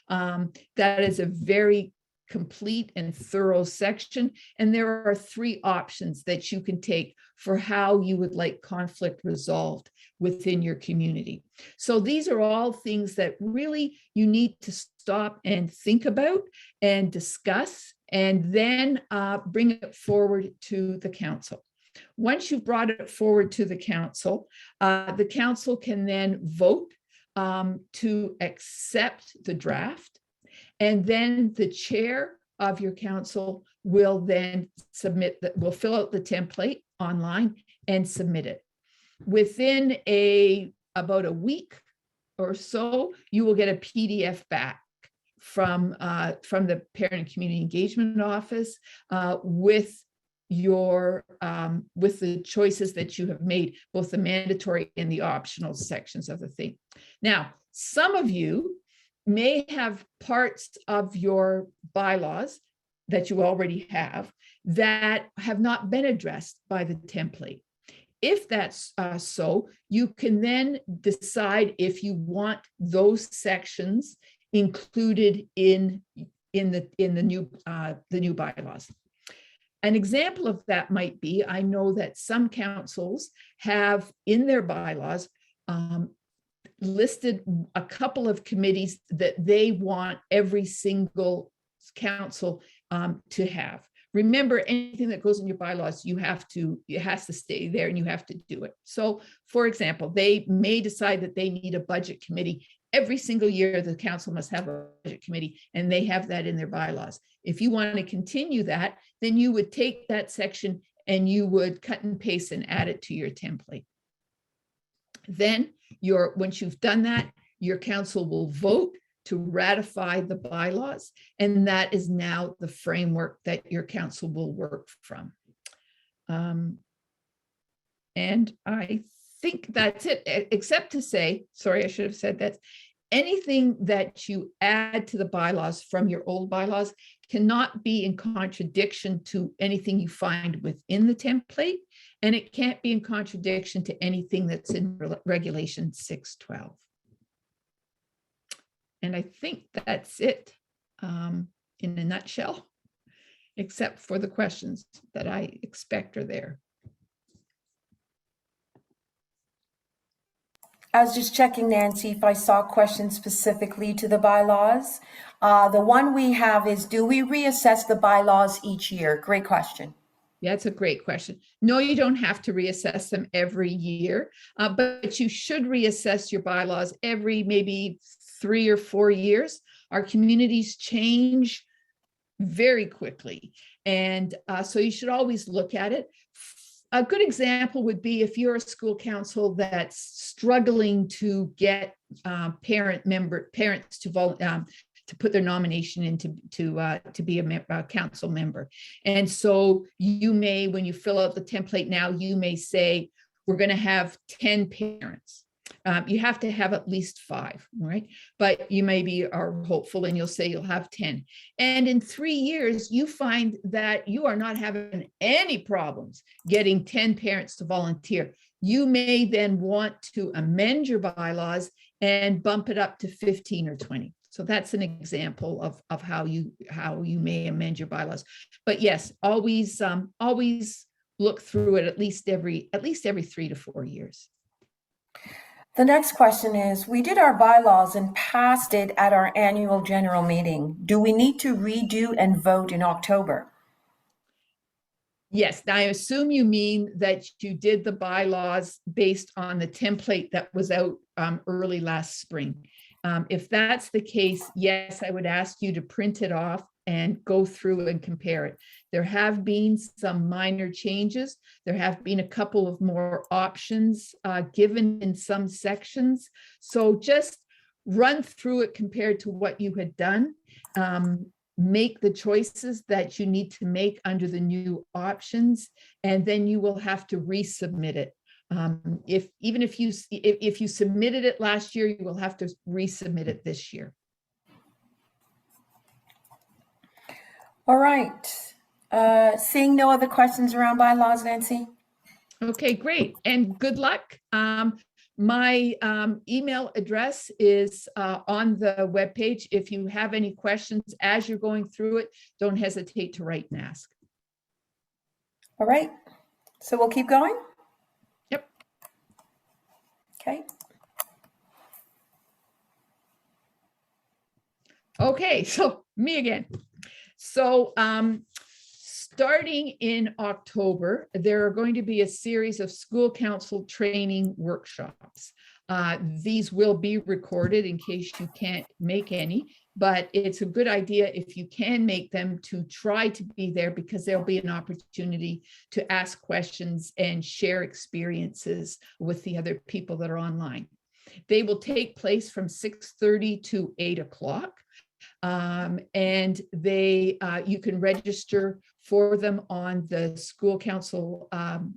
That is a very complete and thorough section. And there are 3 options that you can take for how you would like conflict resolved within your community. So these are all things that really you need to stop and think about and discuss, and then bring it forward to the council. Once you've brought it forward to the council can then vote to accept the draft. And then the chair of your council will then will fill out the template online and submit it. Within about a week or so, you will get a PDF back from the Parent and Community Engagement Office with the choices that you have made, both the mandatory and the optional sections of the thing. Now, some of you may have parts of your bylaws that you already have that have not been addressed by the template. If that's so, you can then decide if you want those sections included in the new bylaws. An example of that might be, I know that some councils have in their bylaws listed a couple of committees that they want every single council to have. Remember, anything that goes in your bylaws, it has to stay there and you have to do it. So, for example, they may decide that they need a budget committee. Every single year, the council must have a budget committee, and they have that in their bylaws. If you want to continue that, then you would take that section and you would cut and paste and add it to your template. Then once you've done that, your council will vote to ratify the bylaws, and that is now the framework that your council will work from. And I think that's it, except to say, sorry, I should have said that, anything that you add to the bylaws from your old bylaws cannot be in contradiction to anything you find within the template, and it can't be in contradiction to anything that's in Regulation 612. And I think that's it in a nutshell, except for the questions that I expect are there. I was just checking, Nancy, if I saw questions specifically to the bylaws. The one we have is, do we reassess the bylaws each year? Great question. Yeah, it's a great question. No, you don't have to reassess them every year, but you should reassess your bylaws every maybe 3 or 4 years. Our communities change very quickly, and so you should always look at it. A good example would be if you're a school council that's struggling to get parents to put their nomination in to be a council member. And so you may, when you fill out the template now, you may say, we're going to have 10 parents. You have to have at least 5, right? But you maybe are hopeful and you'll say you'll have 10. And in 3 years, you find that you are not having any problems getting 10 parents to volunteer. You may then want to amend your bylaws and bump it up to 15 or 20. So that's an example of how you may amend your bylaws. But yes, always look through it at least every 3 to 4 years. The next question is, we did our bylaws and passed it at our annual general meeting. Do we need to redo and vote in October? Yes, I assume you mean that you did the bylaws based on the template that was out early last spring. If that's the case, yes, I would ask you to print it off and go through and compare it. There have been some minor changes. There have been a couple of more options given in some sections. So just run through it compared to what you had done. Make the choices that you need to make under the new options, and then you will have to resubmit it. If you submitted it last year, you will have to resubmit it this year. All right. Seeing no other questions around bylaws, Nancy? Okay, great. And good luck. My email address is on the webpage. If you have any questions as you're going through it, don't hesitate to write and ask. All right, so we'll keep going? Yep. Okay. Okay, so me again. So starting in October, there are going to be a series of school council training workshops. These will be recorded in case you can't make any, but it's a good idea if you can make them to try to be there, because there'll be an opportunity to ask questions and share experiences with the other people that are online. They will take place from 6:30 to 8 o'clock. And they you can register for them on the school council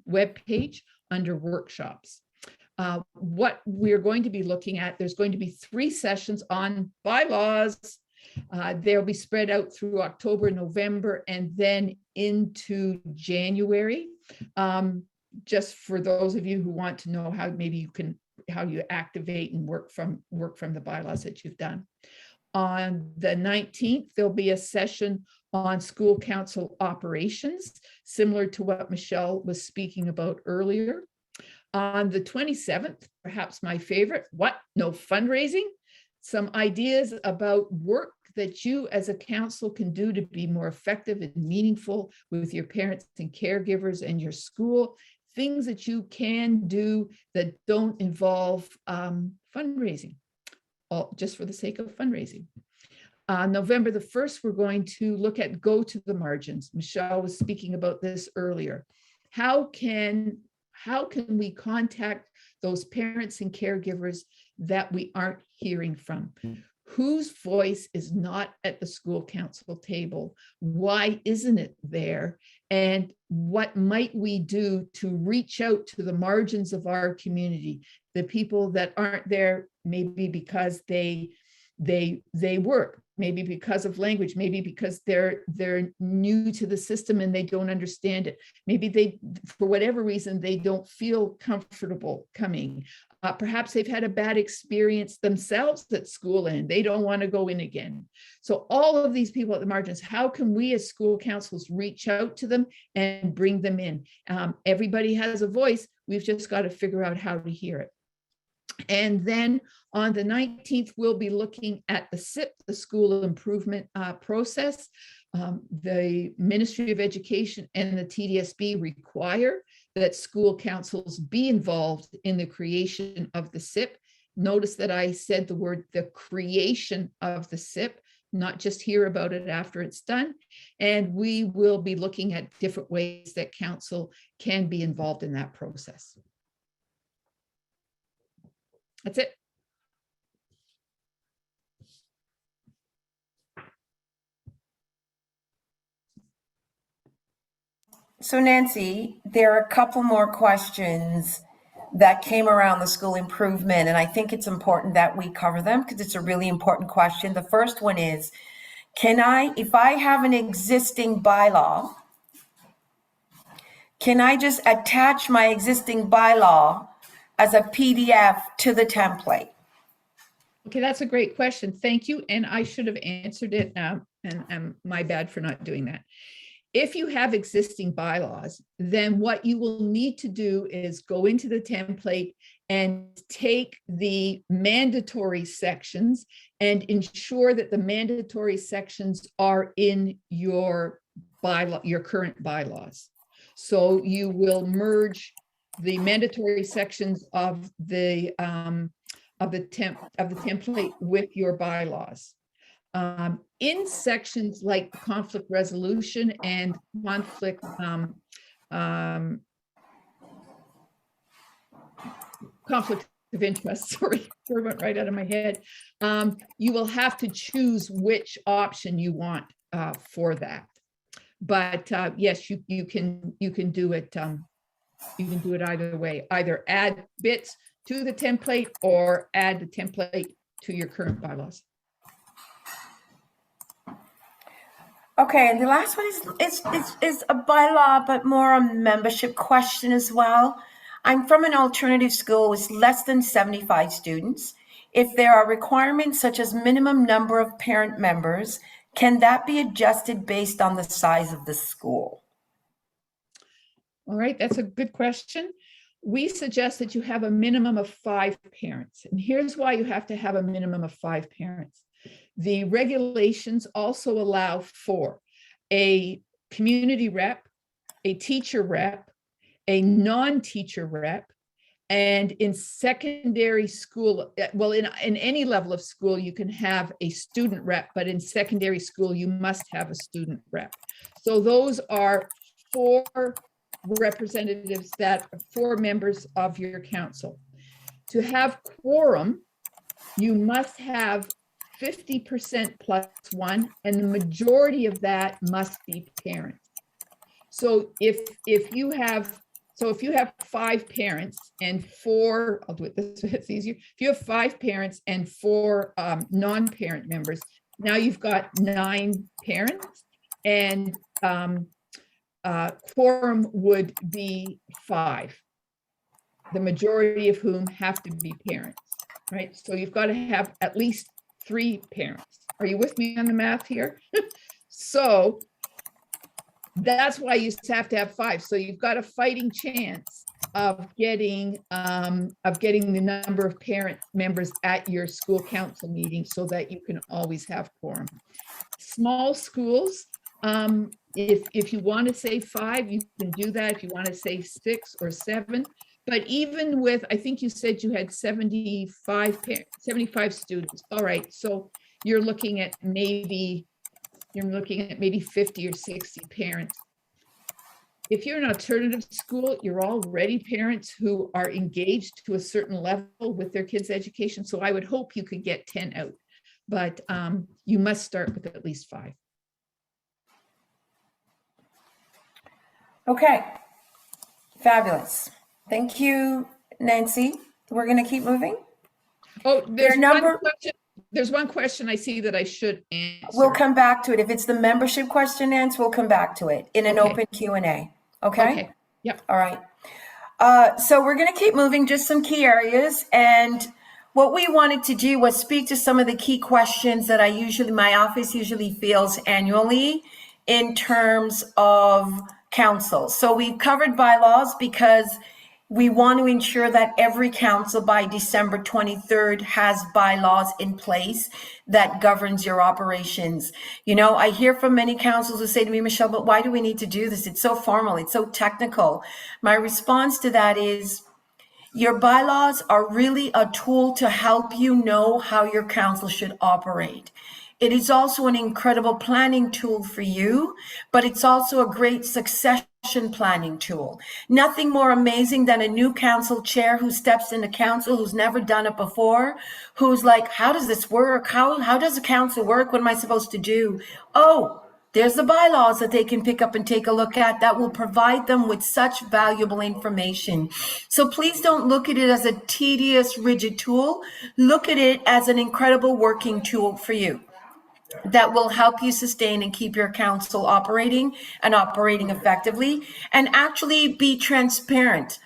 webpage under workshops. What we're going to be looking at, there's going to be 3 sessions on bylaws. They'll be spread out through October, November, and then into January. Just for those of you who want to know how maybe how you activate and work from the bylaws that you've done. On the 19th, there'll be a session on school council operations, similar to what Michelle was speaking about earlier. On the 27th, perhaps my favorite, no fundraising? Some ideas about work that you as a council can do to be more effective and meaningful with your parents and caregivers and your school. Things that you can do that don't involve fundraising, just for the sake of fundraising. November the 1st, we're going to look at go to the margins. Michelle was speaking about this earlier. How can we contact those parents and caregivers that we aren't hearing from? Whose voice is not at the school council table? Why isn't it there? And what might we do to reach out to the margins of our community, the people that aren't there, maybe because they work, maybe because of language, maybe because they're new to the system and they don't understand it. Maybe they, for whatever reason, they don't feel comfortable coming. Perhaps they've had a bad experience themselves at school and they don't want to go in again. So all of these people at the margins, how can we as school councils reach out to them and bring them in? Everybody has a voice. We've just got to figure out how to hear it. And then on the 19th, we'll be looking at the SIP, the school improvement process. The Ministry of Education and the TDSB require that school councils be involved in the creation of the SIP. Notice that I said the creation of the SIP, not just hear about it after it's done. And we will be looking at different ways that council can be involved in that process. That's it. So Nancy, there are a couple more questions that came around the school improvement, and I think it's important that we cover them because it's a really important question. The first one is, if I have an existing bylaw, can I just attach my existing bylaw as a PDF to the template? Okay, that's a great question. Thank you. And I should have answered it, and my bad for not doing that. If you have existing bylaws, then what you will need to do is go into the template and take the mandatory sections and ensure that the mandatory sections are in your bylaw, your current bylaws. So you will merge the mandatory sections of the template with your bylaws. In sections like conflict resolution and conflict of interest, sorry, it went right out of my head. You will have to choose which option you want for that. But yes, you can do it. You can do it either way. Either add bits to the template or add the template to your current bylaws. Okay, and the last one is a bylaw, but more a membership question as well. I'm from an alternative school with less than 75 students. If there are requirements such as minimum number of parent members, can that be adjusted based on the size of the school? All right, that's a good question. We suggest that you have a minimum of 5 parents. And here's why you have to have a minimum of 5 parents. The regulations also allow for a community rep, a teacher rep, a non-teacher rep, and in secondary school, well, in any level of school, you can have a student rep, but in secondary school, you must have a student rep. So those are 4 representatives, that 4 members of your council. To have quorum, you must have 50% plus 1, and the majority of that must be parents. So if you have 5 parents and 4, I'll do it this way, it's easier. If you have 5 parents and 4 non-parent members, now you've got 9 parents, and quorum would be 5, the majority of whom have to be parents, right? So you've got to have at least 3 parents. Are you with me on the math here? So that's why you have to have 5. So you've got a fighting chance of getting the number of parent members at your school council meeting so that you can always have quorum. Small schools, if you want to say 5, you can do that. If you want to say 6 or 7, but even with, I think you said you had 75 students. All right, so you're looking at maybe 50 or 60 parents. If you're an alternative school, you're already parents who are engaged to a certain level with their kids' education. So I would hope you could get 10 out, but you must start with at least 5. Okay, fabulous. Thank you, Nancy. We're going to keep moving. Oh, There's there's one question I see that I should answer. We'll come back to it. If it's the membership question, Nancy, we'll come back to it in an Okay. open Q&A. Okay? Okay. Yep. All right. So we're going to keep moving, just some key areas. And what we wanted to do was speak to some of the key questions that my office usually fields annually in terms of council. So we've covered bylaws because we want to ensure that every council by December 23rd has bylaws in place that governs your operations. You know, I hear from many councils who say to me, Michelle, but why do we need to do this? It's so formal, it's so technical. My response to that is, your bylaws are really a tool to help you know how your council should operate. It is also an incredible planning tool for you, but it's also a great succession planning tool. Nothing more amazing than a new council chair who steps into council, who's never done it before, who's like, how does this work? How does a council work? What am I supposed to do? Oh, there's the bylaws that they can pick up and take a look at that will provide them with such valuable information. So please don't look at it as a tedious, rigid tool. Look at it as an incredible working tool for you that will help you sustain and keep your council operating and operating effectively, and actually be transparent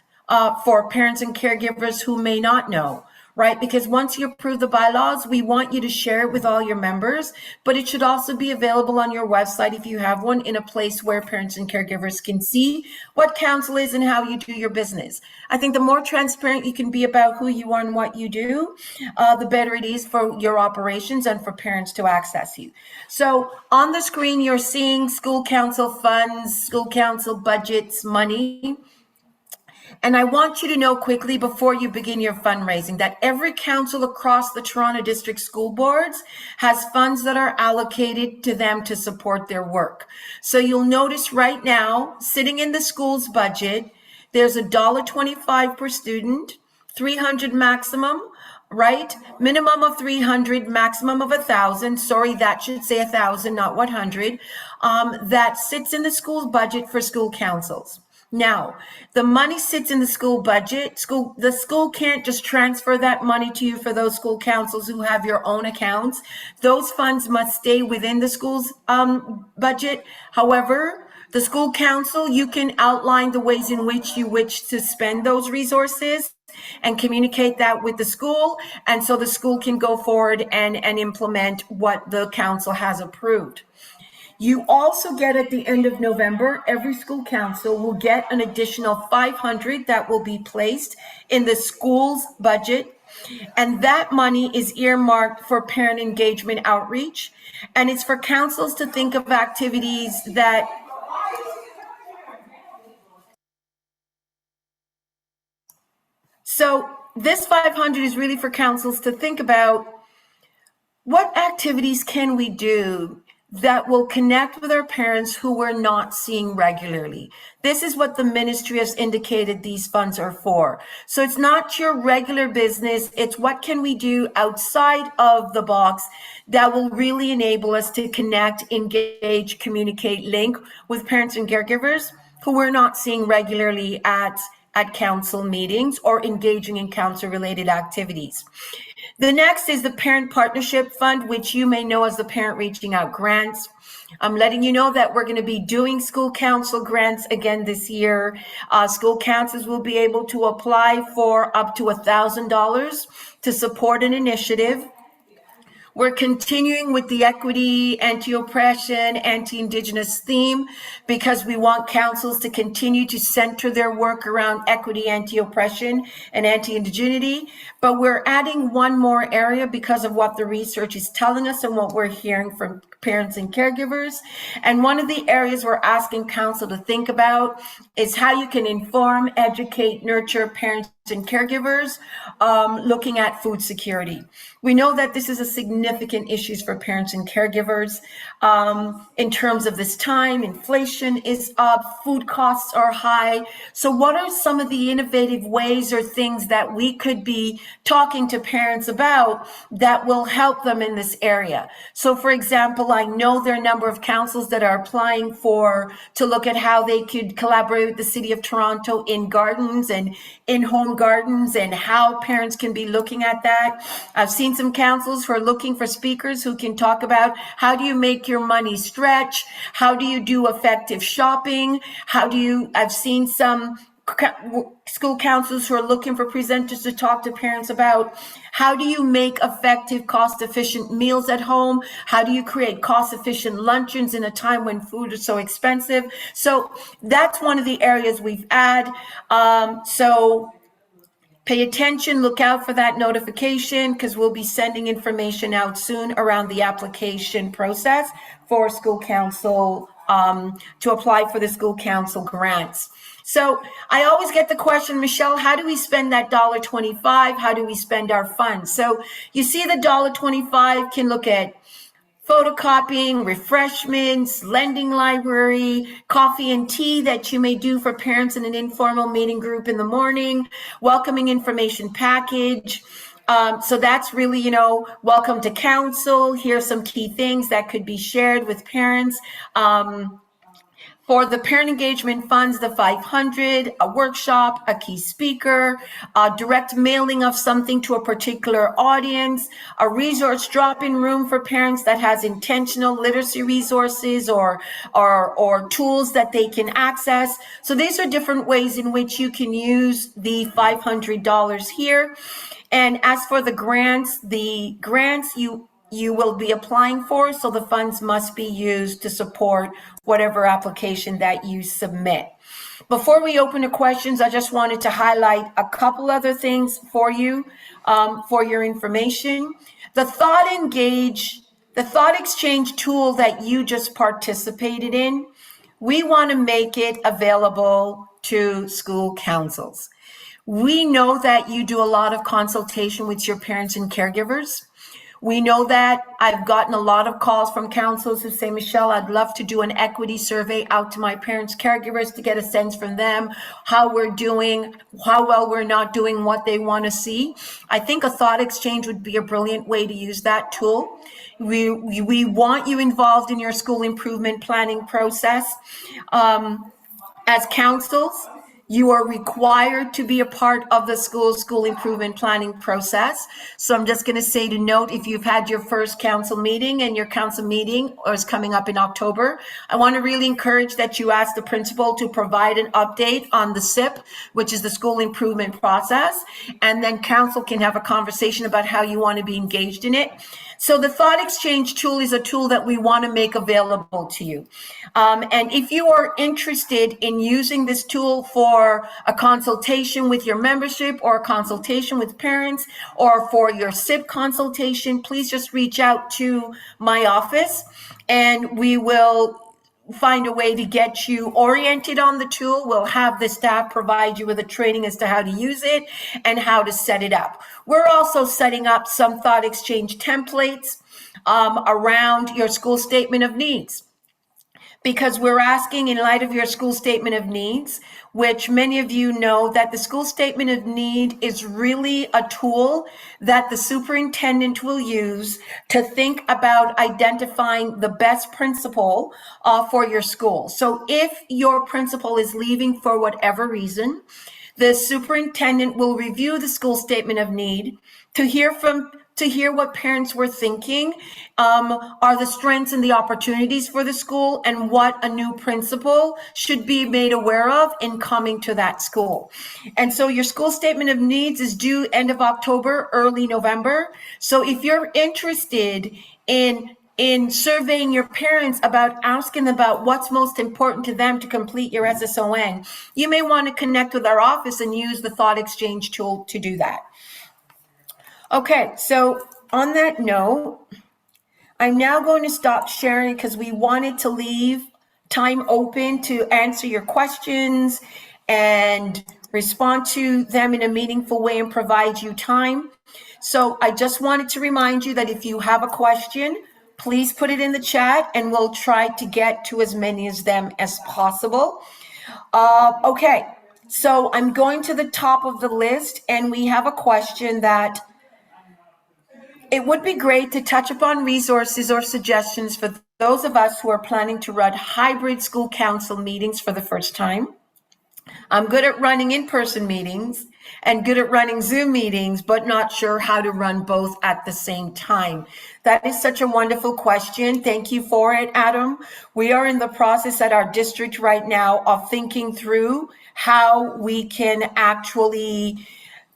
for parents and caregivers who may not know, right? Because once you approve the bylaws, we want you to share it with all your members, but it should also be available on your website if you have one, in a place where parents and caregivers can see what council is and how you do your business. I think the more transparent you can be about who you are and what you do, the better it is for your operations and for parents to access you. So on the screen, you're seeing school council funds, school council budgets, money. And I want you to know quickly before you begin your fundraising that every council across the Toronto District School Boards has funds that are allocated to them to support their work. So you'll notice right now, sitting in the school's budget, there's $1.25 per student, 300 maximum, right? Minimum of 300, maximum of 1,000. Sorry, that should say 1,000, not 100. That sits in the school's budget for school councils. Now, the money sits in the school budget. The school can't just transfer that money to you for those school councils who have your own accounts. Those funds must stay within the school's budget. However, The school council, you can outline the ways in which you wish to spend those resources and communicate that with the school. And so the school can go forward and implement what the council has approved. You also get at the end of November, every school council will get an additional $500 that will be placed in the school's budget. And that money is earmarked for parent engagement outreach. And it's for councils to think of activities that So this 500 is really for councils to think about what activities can we do that will connect with our parents who we're not seeing regularly. This is what the ministry has indicated these funds are for. So it's not your regular business. It's what can we do outside of the box that will really enable us to connect, engage, communicate, link with parents and caregivers who we're not seeing regularly at council meetings or engaging in council related activities. The next is the Parent Partnership Fund, which you may know as the Parent Reaching Out Grants. I'm letting you know that we're going to be doing school council grants again this year. School councils will be able to apply for up to $1,000 to support an initiative. We're continuing with the equity, anti-oppression, anti-Indigenous theme because we want councils to continue to center their work around equity, anti-oppression, and anti-Indigeneity. But we're adding one more area because of what the research is telling us and what we're hearing from parents and caregivers. And one of the areas we're asking council to think about is how you can inform, educate, nurture parents and caregivers, looking at food security. We know that this is a significant issue for parents and caregivers in terms of this time. Inflation is up, food costs are high. So what are some of the innovative ways or things that we could be talking to parents about that will help them in this area? So for example, I know there are a number of councils that are applying to look at how they could collaborate with the City of Toronto in gardens and in-home gardens and how parents can be looking at that. I've seen some councils who are looking for speakers who can talk about how do you make your money stretch? How do you do effective shopping? I've seen some school councils who are looking for presenters to talk to parents about how do you make effective, cost-efficient meals at home? How do you create cost-efficient luncheons in a time when food is so expensive? So that's one of the areas we've added. So pay attention, look out for that notification because we'll be sending information out soon around the application process for school council to apply for the school council grants. So I always get the question, Michelle, how do we spend that $1.25? How do we spend our funds? So you see the $1.25 can look at photocopying, refreshments, lending library, coffee and tea that you may do for parents in an informal meeting group in the morning, welcoming information package. So that's really, welcome to council. Here's some key things that could be shared with parents. For the parent engagement funds, the 500, a workshop, a key speaker, a direct mailing of something to a particular audience, a resource drop-in room for parents that has intentional literacy resources or tools that they can access. So these are different ways in which you can use the $500 here. And as for the grants you will be applying for, so the funds must be used to support whatever application that you submit. Before we open to questions, I just wanted to highlight a couple other things for you, for your information. The thought exchange tool that you just participated in, we want to make it available to school councils. We know that you do a lot of consultation with your parents and caregivers. We know that I've gotten a lot of calls from councils who say, Michelle, I'd love to do an equity survey out to my parents' caregivers to get a sense from them, how we're doing, how well we're not doing, what they want to see. I think a thought exchange would be a brilliant way to use that tool. We want you involved in your school improvement planning process. As councils, You are required to be a part of the school improvement planning process. So I'm just going to say to note, if you've had your first council meeting and your council meeting is coming up in October, I want to really encourage that you ask the principal to provide an update on the SIP, which is the school improvement process. And then council can have a conversation about how you want to be engaged in it. So the thought exchange tool is a tool that we want to make available to you. And if you are interested in using this tool for a consultation with your membership or a consultation with parents or for your SIP consultation, please just reach out to my office and we will find a way to get you oriented on the tool. We'll have the staff provide you with a training as to how to use it and how to set it up. We're also setting up some thought exchange templates around your school statement of needs, because we're asking, in light of your school statement of needs, which many of you know that the school statement of need is really a tool that the superintendent will use to think about identifying the best principal for your school. So if your principal is leaving for whatever reason, the superintendent will review the school statement of need to hear what parents were thinking, are the strengths and the opportunities for the school, and what a new principal should be made aware of in coming to that school. And so your school statement of needs is due end of October, early November. So if you're interested in surveying your parents about asking about what's most important to them to complete your SSON, you may want to connect with our office and use the thought exchange tool to do that. Okay, so on that note, I'm now going to stop sharing because we wanted to leave time open to answer your questions and respond to them in a meaningful way and provide you time. So I just wanted to remind you that if you have a question, please put it in the chat and we'll try to get to as many of them as possible. Okay, so I'm going to the top of the list and we have a question that it would be great to touch upon resources or suggestions for those of us who are planning to run hybrid school council meetings for the first time. I'm good at running in-person meetings and good at running Zoom meetings, but not sure how to run both at the same time. That is such a wonderful question. Thank you for it, Adam. We are in the process at our district right now of thinking through how we can actually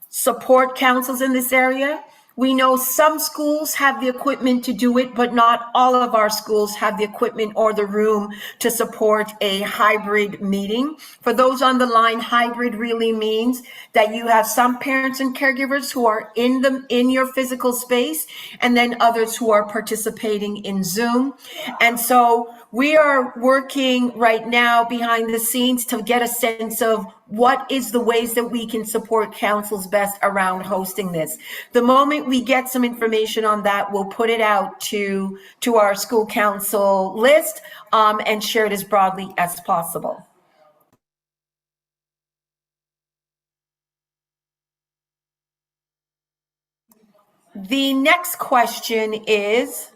support councils in this area. We know some schools have the equipment to do it, but not all of our schools have the equipment or the room to support a hybrid meeting. For those on the line, hybrid really means that you have some parents and caregivers who are in your physical space, and then others who are participating in Zoom. And so we are working right now behind the scenes to get a sense of what is the ways that we can support councils best around hosting this. The moment we get some information on that, we'll put it out to our school council list and share it as broadly as possible. The next question is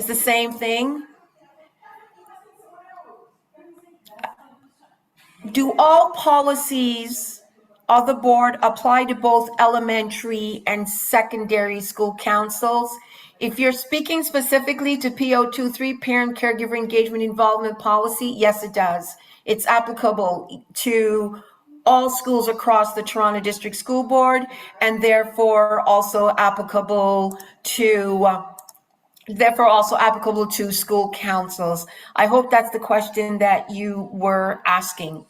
the same thing. Do all policies of the board apply to both elementary and secondary school councils? If you're speaking specifically to P023, parent caregiver engagement involvement policy, yes, it does. It's applicable to all schools across the Toronto District School Board, and therefore also applicable to school councils. I hope that's the question that you were asking.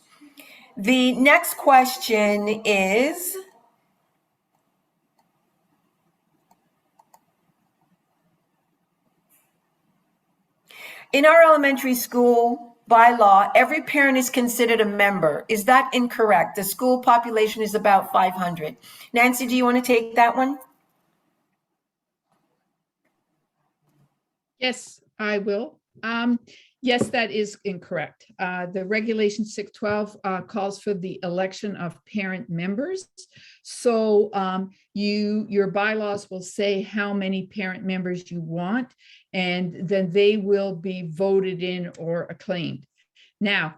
The next question is, in our elementary school bylaw, every parent is considered a member. Is that incorrect? The school population is about 500. Nancy, do you want to take that one? Yes, I will. Yes, that is incorrect. The regulation 612 calls for the election of parent members. So your bylaws will say how many parent members you want, and then they will be voted in or acclaimed. Now,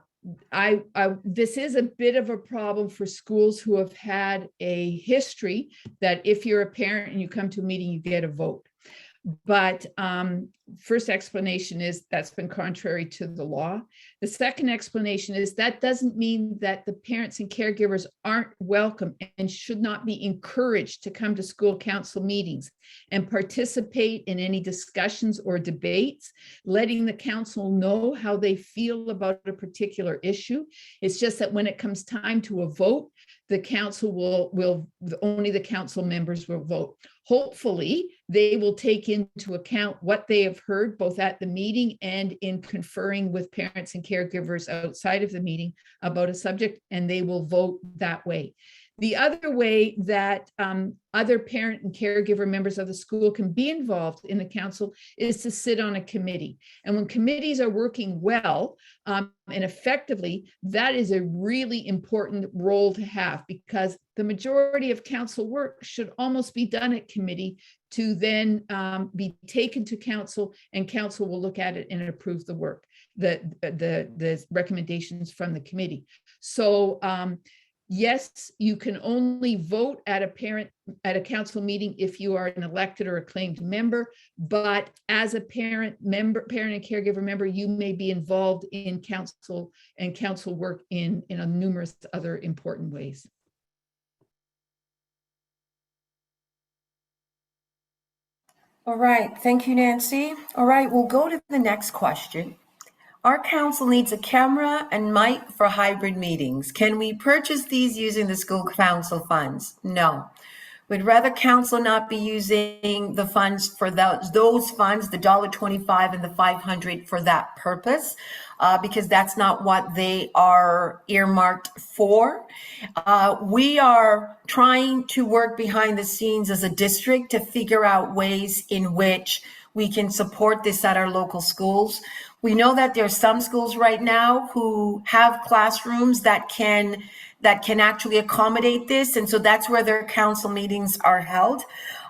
this is a bit of a problem for schools who have had a history that if you're a parent and you come to a meeting, you get a vote. But first explanation is that's been contrary to the law. The second explanation is that doesn't mean that the parents and caregivers aren't welcome and should not be encouraged to come to school council meetings and participate in any discussions or debates, letting the council know how they feel about a particular issue. It's just that when it comes time to a vote, the council will only the council members will vote. Hopefully, they will take into account what they have heard both at the meeting and in conferring with parents and caregivers outside of the meeting about a subject, and they will vote that way. The other way that other parent and caregiver members of the school can be involved in the council is to sit on a committee. And when committees are working well and effectively, that is a really important role to have, because the majority of council work should almost be done at committee to then be taken to council, and council will look at it and approve the work, the recommendations from the committee. So yes, you can only vote at a council meeting if you are an elected or acclaimed member, but as a parent and caregiver member, you may be involved in council and council work in a numerous other important ways. All right, thank you, Nancy. All right, we'll go to the next question. Our council needs a camera and mic for hybrid meetings. Can we purchase these using the school council funds? No. We'd rather council not be using the funds for those funds, the $1.25 and the $500 for that purpose, because that's not what they are earmarked for. We are trying to work behind the scenes as a district to figure out ways in which we can support this at our local schools. We know that there are some schools right now who have classrooms that can actually accommodate this. And so that's where their council meetings are held.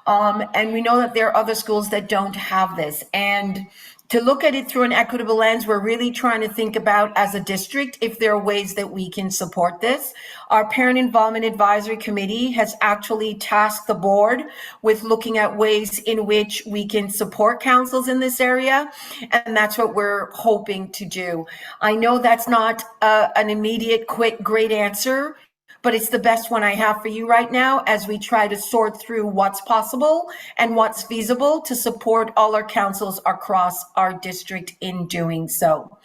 And we know that there are other schools that don't have this. And to look at it through an equitable lens, we're really trying to think about, as a district, if there are ways that we can support this. Our Parent Involvement Advisory Committee has actually tasked the board with looking at ways in which we can support councils in this area. And that's what we're hoping to do. I know that's not an immediate, quick, great answer, but it's the best one I have for you right now as we try to sort through what's possible and what's feasible to support all our councils across our district in doing so.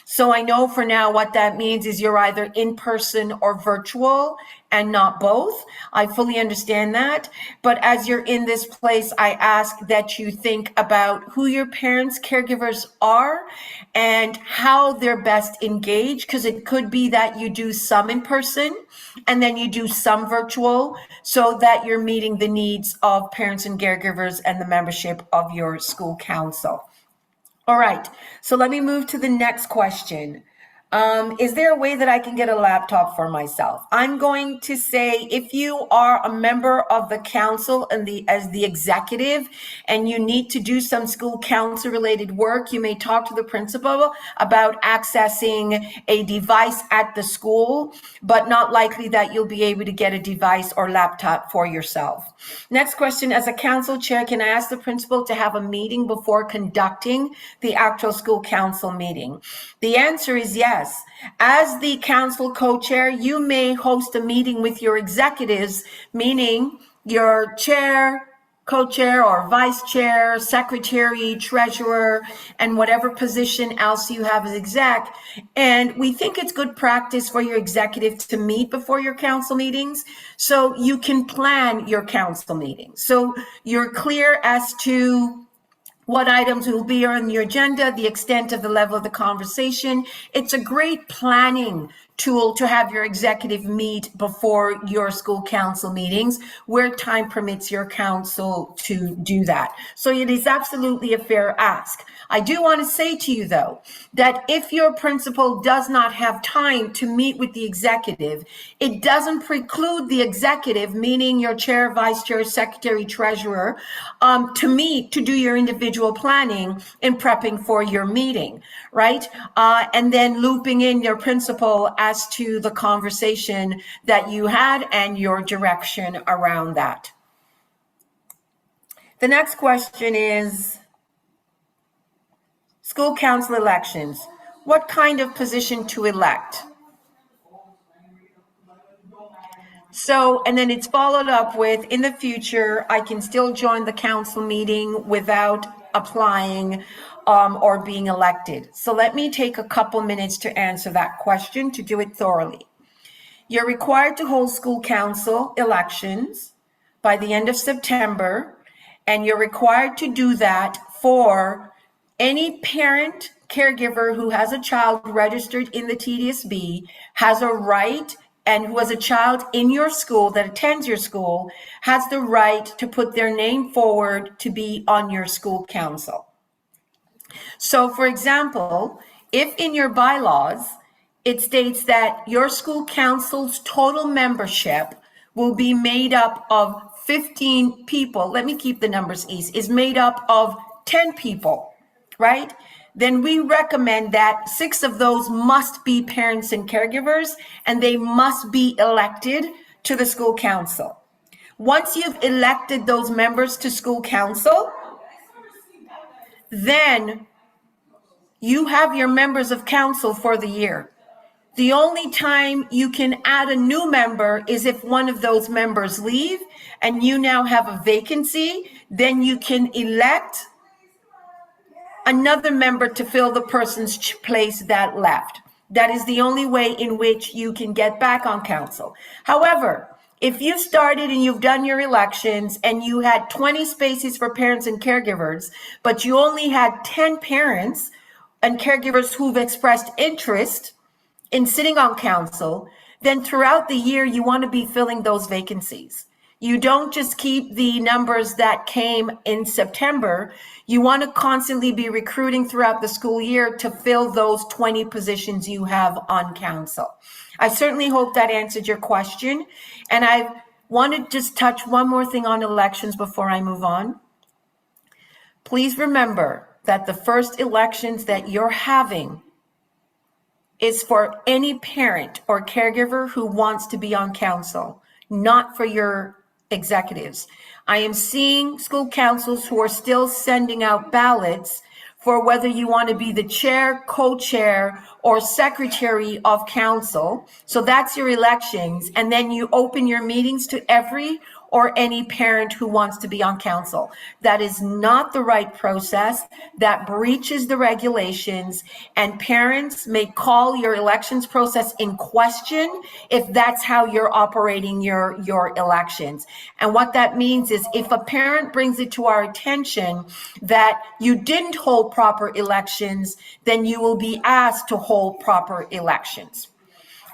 So I know for now what that means is you're either in person or virtual and not both. I fully understand that. But as you're in this place, I ask that you think about who your parents, caregivers are and how they're best engaged, because it could be that you do some in person and then you do some virtual so that you're meeting the needs of parents and caregivers and the membership of your school council. All right, so let me move to the next question. Is there a way that I can get a laptop for myself? I'm going to say, if you are a member of the council and as the executive and you need to do some school council related work, you may talk to the principal about accessing a device at the school, but not likely that you'll be able to get a device or laptop for yourself. Next question, as a council chair, can I ask the principal to have a meeting before conducting the actual school council meeting? The answer is yes. As the council co-chair, you may host a meeting with your executives, meaning your chair, co-chair or vice chair, secretary, treasurer, and whatever position else you have as exec. And we think it's good practice for your executive to meet before your council meetings so you can plan your council meetings. So you're clear as to what items will be on your agenda, the extent of the level of the conversation. It's a great planning tool to have your executive meet before your school council meetings where time permits your council to do that. So it is absolutely a fair ask. I do want to say to you, though, that if your principal does not have time to meet with the executive, it doesn't preclude the executive, meaning your chair, vice chair, secretary, treasurer, to meet to do your individual planning and prepping for your meeting, right? And then looping in your principal as to the conversation that you had and your direction around that. The next question is school council elections. What kind of position to elect? So, and then it's followed up with, in the future, I can still join the council meeting without applying or being elected. So let me take a couple minutes to answer that question, to do it thoroughly. You're required to hold school council elections by the end of September, and you're required to do that for any parent, caregiver who has a child registered in the TDSB, has a right, and who has a child in your school that attends your school, has the right to put their name forward to be on your school council. So for example, if in your bylaws, it states that your school council's total membership will be made up of 15 people, let me keep the numbers easy, is made up of 10 people, right? Then we recommend that 6 of those must be parents and caregivers, and they must be elected to the school council. Once you've elected those members to school council, then you have your members of council for the year. The only time you can add a new member is if one of those members leave and you now have a vacancy, then you can elect another member to fill the person's place that left. That is the only way in which you can get back on council. However, if you started and you've done your elections and you had 20 spaces for parents and caregivers, but you only had 10 parents and caregivers who've expressed interest in sitting on council, then throughout the year, you want to be filling those vacancies. You don't just keep the numbers that came in September. You want to constantly be recruiting throughout the school year to fill those 20 positions you have on council. I certainly hope that answered your question. And I want to just touch one more thing on elections before I move on. Please remember that the first elections that you're having is for any parent or caregiver who wants to be on council, not for your executives. I am seeing school councils who are still sending out ballots for whether you want to be the chair, co-chair, or secretary of council. So that's your elections. And then you open your meetings to every or any parent who wants to be on council. That is not the right process. That breaches the regulations, and parents may call your elections process in question if that's how you're operating your elections. And what that means is if a parent brings it to our attention that you didn't hold proper elections, then you will be asked to hold proper elections.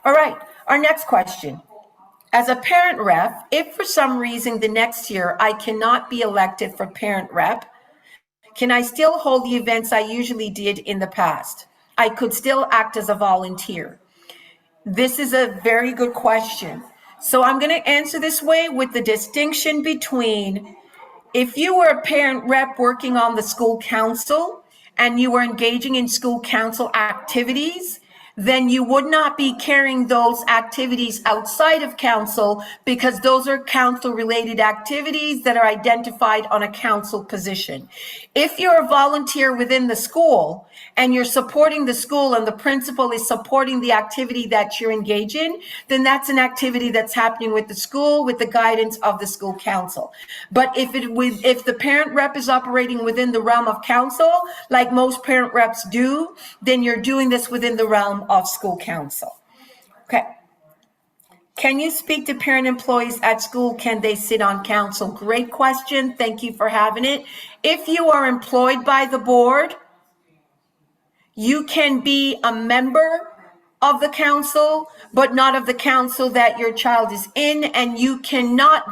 All right, our next question. As a parent rep, if for some reason the next year I cannot be elected for parent rep, can I still hold the events I usually did in the past? I could still act as a volunteer. This is a very good question. So I'm going to answer this way with the distinction between if you were a parent rep working on the school council and you were engaging in school council activities, then you would not be carrying those activities outside of council because those are council related activities that are identified on a council position. If you're a volunteer within the school and you're supporting the school and the principal is supporting the activity that you're engaged in, then that's an activity that's happening with the school with the guidance of the school council. But if the parent rep is operating within the realm of council, like most parent reps do, then you're doing this within the realm of school council. Okay. Can you speak to parent employees at school? Can they sit on council? Great question. Thank you for having it. If you are employed by the board, you can be a member of the council, but not of the council that your child is in, and you cannot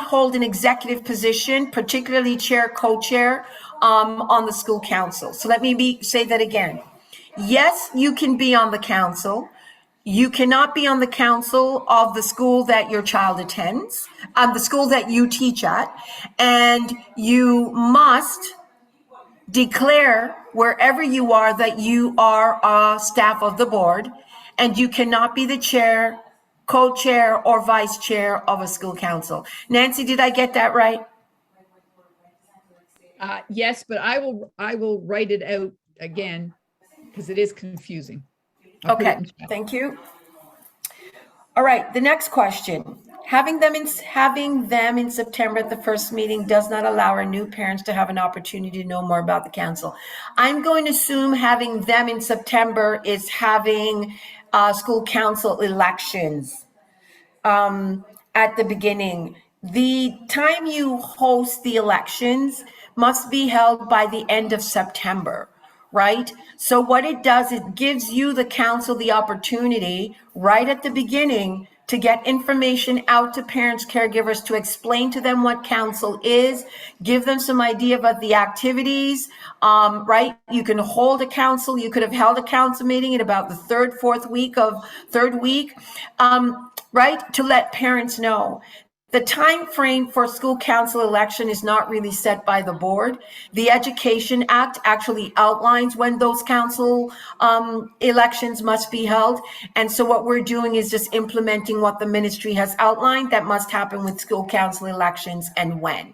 hold an executive position, particularly chair, co-chair, on the school council. So let me say that again. Yes, you can be on the council. You cannot be on the council of the school that your child attends, the school that you teach at, and you must declare wherever you are that you are a staff of the board, and you cannot be the chair, co-chair, or vice chair of a school council. Nancy, did I get that right? Yes, but I will write it out again because it is confusing. I'll put it Okay, in chat. thank you. All right, the next question. Having them in September at the first meeting does not allow our new parents to have an opportunity to know more about the council. I'm going to assume having them in September is having school council elections at the beginning. The time you host the elections must be held by the end of September, right? So what it does, it gives you, the council, the opportunity right at the beginning to get information out to parents, caregivers, to explain to them what council is, give them some idea about the activities, right? You can hold a council. You could have held a council meeting at about the third week, right? To let parents know. The time frame for school council election is not really set by the board. The Education Act actually outlines when those council elections must be held. And so what we're doing is just implementing what the ministry has outlined that must happen with school council elections and when.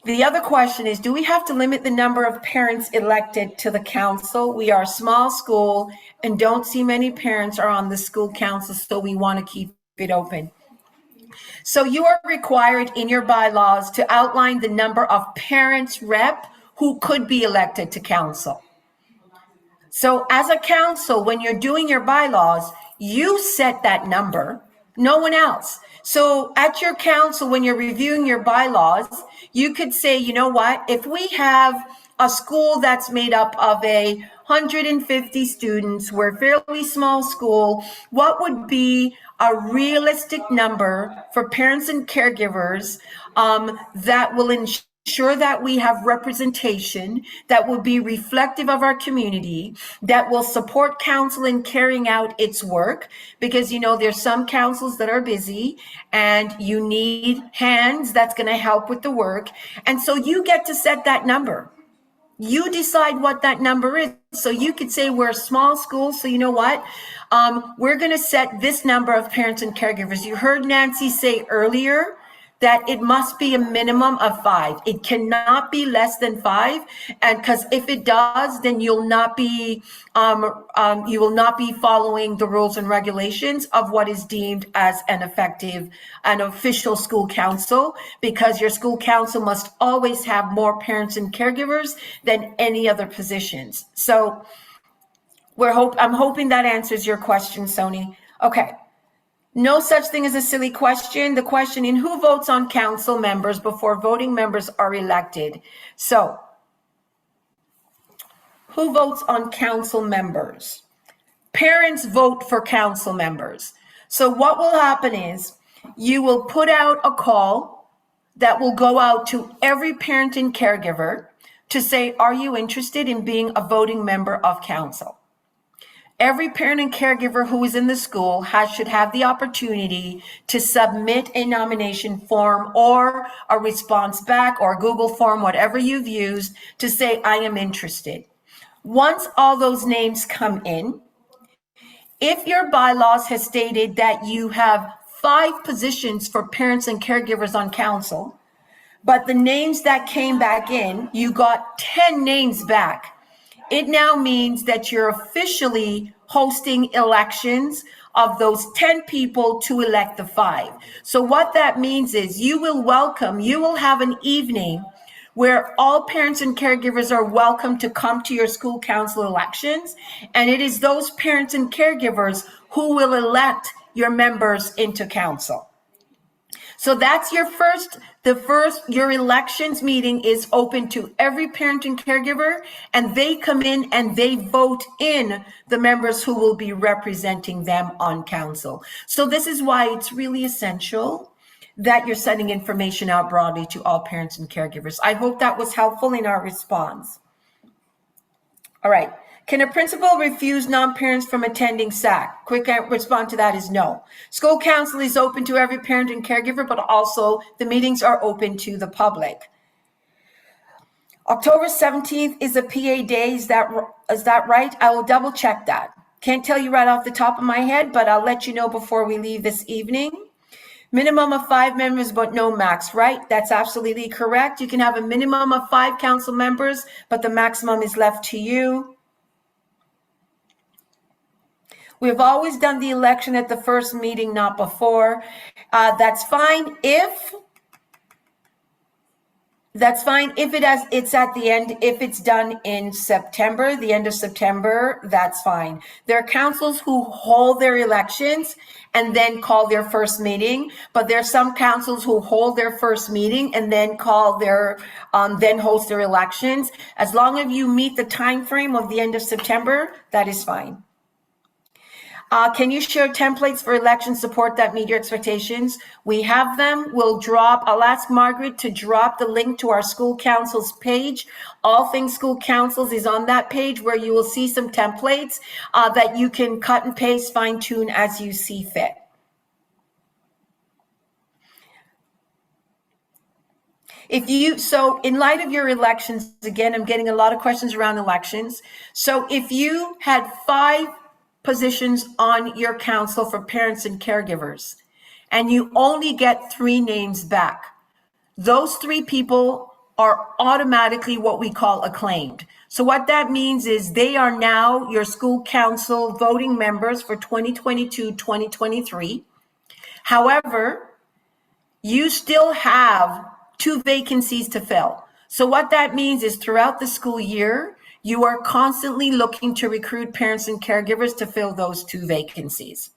The other question is, do we have to limit the number of parents elected to the council? We are a small school and don't see many parents are on the school council, so we want to keep it open. So you are required in your bylaws to outline the number of parents rep who could be elected to council. So as a council, when you're doing your bylaws, you set that number, no one else. So at your council, when you're reviewing your bylaws, you could say, you know what, if we have a school that's made up of 150 students, we're a fairly small school, what would be a realistic number for parents and caregivers that will ensure that we have representation, that will be reflective of our community, that will support council in carrying out its work? Because, you know, there's some councils that are busy and you need hands that's going to help with the work. And so you get to set that number. You decide what that number is. So you could say we're a small school, so you know what? We're going to set this number of parents and caregivers. You heard Nancy say earlier that it must be a minimum of 5. It cannot be less than 5, and because if it does, then you'll not be you will not be following the rules and regulations of what is deemed as an official school council, because your school council must always have more parents and caregivers than any other positions. So I'm hoping that answers your question, Sony. Okay. No such thing as a silly question. The question in who votes on council members before voting members are elected. So who votes on council members? Parents vote for council members. So what will happen is you will put out a call that will go out to every parent and caregiver to say, are you interested in being a voting member of council? Every parent and caregiver who is in the school should have the opportunity to submit a nomination form or a response back or a Google form, whatever you've used, to say, I am interested. Once all those names come in, if your bylaws has stated that you have 5 positions for parents and caregivers on council, but the names that came back in, you got 10 names back, it now means that you're officially hosting elections of those 10 people to elect the 5. So what that means is you will have an evening where all parents and caregivers are welcome to come to your school council elections. And it is those parents and caregivers who will elect your members into council. So that's your your elections meeting is open to every parent and caregiver, and they come in and they vote in the members who will be representing them on council. So this is why it's really essential that you're sending information out broadly to all parents and caregivers. I hope that was helpful in our response. All right. Can a principal refuse non-parents from attending SAC? Quick response to that is no. School council is open to every parent and caregiver, but also the meetings are open to the public. October 17th is a PA day. Is that right? I will double check that. Can't tell you right off the top of my head, but I'll let you know before we leave this evening. Minimum of 5 members, but no max, right? That's absolutely correct. You can have a minimum of 5 council members, but the maximum is left to you. We've always done the election at the first meeting, not before. That's fine if it's at the end, if it's done in September, the end of September, that's fine. There are councils who hold their elections and then call their first meeting, but there are some councils who hold their first meeting and then call their, then host their elections. As long as you meet the time frame of the end of September, that is fine. Can you share templates for election support that meet your expectations? We have them. I'll ask Margaret to drop the link to our school council's page. All Things School Councils is on that page where you will see some templates that you can cut and paste, fine tune as you see fit. So in light of your elections, again, I'm getting a lot of questions around elections. So if you had 5 positions on your council for parents and caregivers, and you only get 3 names back, those 3 people are automatically what we call acclaimed. So what that means is they are now your school council voting members for 2022-2023. However, you still have 2 vacancies to fill. So what that means is throughout the school year, you are constantly looking to recruit parents and caregivers to fill those 2 vacancies.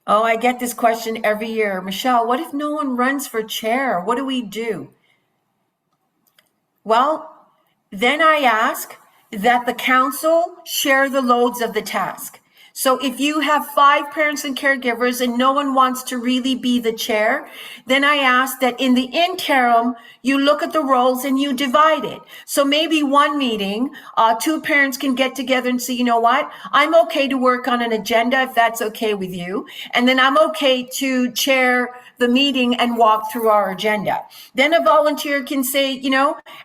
Oh, I get this question every year. Michelle, what if no one runs for chair? What do we do? Well, then I ask that the council share the loads of the task. So if you have 5 parents and caregivers and no one wants to really be the chair, then I ask that in the interim, you look at the roles and you divide it. So maybe one meeting, 2 parents can get together and say, you know what, I'm okay to work on an agenda if that's okay with you. And then I'm okay to chair the meeting and walk through our agenda. Then a volunteer can say,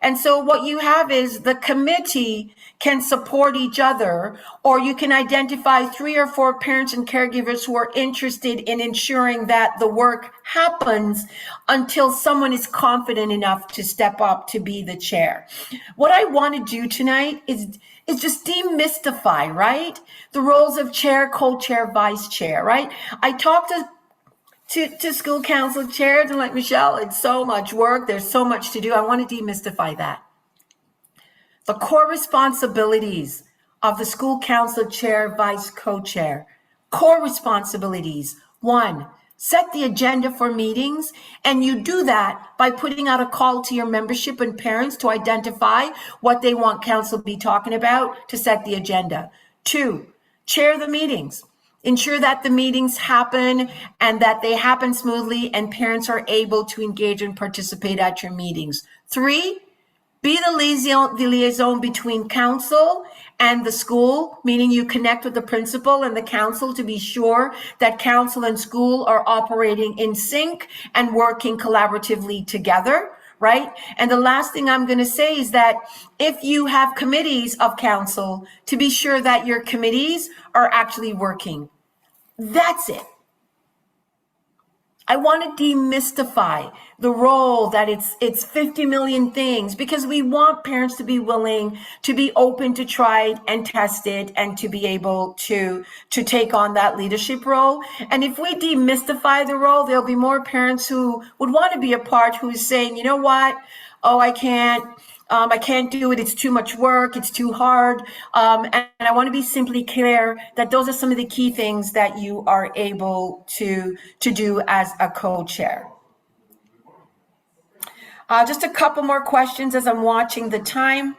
and so what you have is the committee can support each other, or you can identify 3 or 4 parents and caregivers who are interested in ensuring that the work happens until someone is confident enough to step up to be the chair. What I want to do tonight is just demystify, right? The roles of chair, co-chair, vice chair, right? I talked to school council chairs and like, Michelle, it's so much work. There's so much to do. I want to demystify that. The core responsibilities of the school council chair, vice co-chair. Core responsibilities. 1, set the agenda for meetings, and you do that by putting out a call to your membership and parents to identify what they want council to be talking about to set the agenda. 2, chair the meetings. Ensure that the meetings happen and that they happen smoothly and parents are able to engage and participate at your meetings. 3, be the liaison between council and the school, meaning you connect with the principal and the council to be sure that council and school are operating in sync and working collaboratively together, right? And the last thing I'm going to say is that if you have committees of council, to be sure that your committees are actually working. That's it. I want to demystify the role that it's 50 million things, because we want parents to be willing, to be open to try it and test it, and to be able to take on that leadership role. And if we demystify the role, there'll be more parents who would want to be a part, who's saying, you know what, oh, I can't do it. It's too much work. It's too hard. And I want to be simply clear that those are some of the key things that you are able to do as a co-chair. Just a couple more questions as I'm watching the time.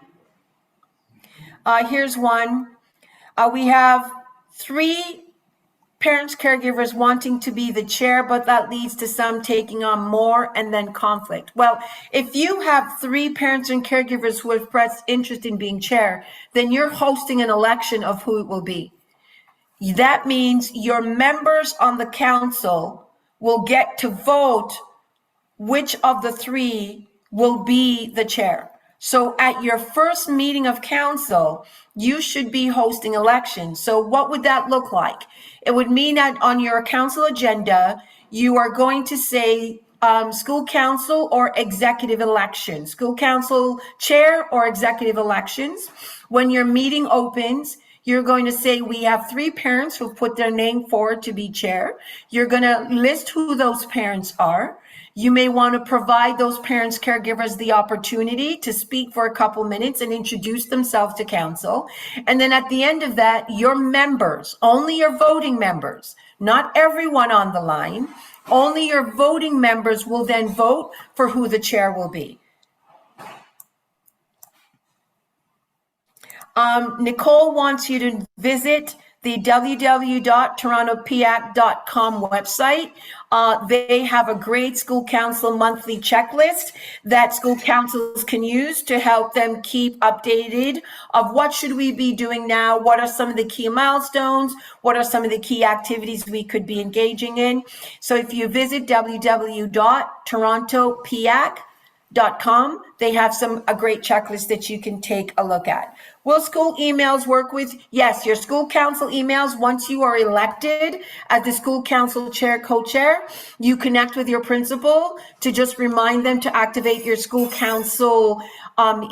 Here's one. We have 3 parents, caregivers wanting to be the chair, but that leads to some taking on more and then conflict. Well, if you have 3 parents and caregivers who have expressed interest in being chair, then you're hosting an election of who it will be. That means your members on the council will get to vote which of the 3 will be the chair. So at your first meeting of council, you should be hosting elections. So what would that look like? It would mean that on your council agenda, you are going to say school council or executive elections, school council chair or executive elections. When your meeting opens, you're going to say, we have 3 parents who've put their name forward to be chair. You're going to list who those parents are. You may want to provide those parents, caregivers the opportunity to speak for a couple minutes and introduce themselves to council. And then at the end of that, your members, only your voting members, not everyone on the line, only your voting members will then vote for who the chair will be. Nicole wants you to visit the www.torontopiac.com website. They have a great school council monthly checklist that school councils can use to help them keep updated of what should we be doing now, what are some of the key milestones, what are some of the key activities we could be engaging in. So if you visit www.torontopiac.com, they have a great checklist that you can take a look at. Will school emails work with? Yes, your school council emails, once you are elected as the school council chair, co-chair, you connect with your principal to just remind them to activate your school council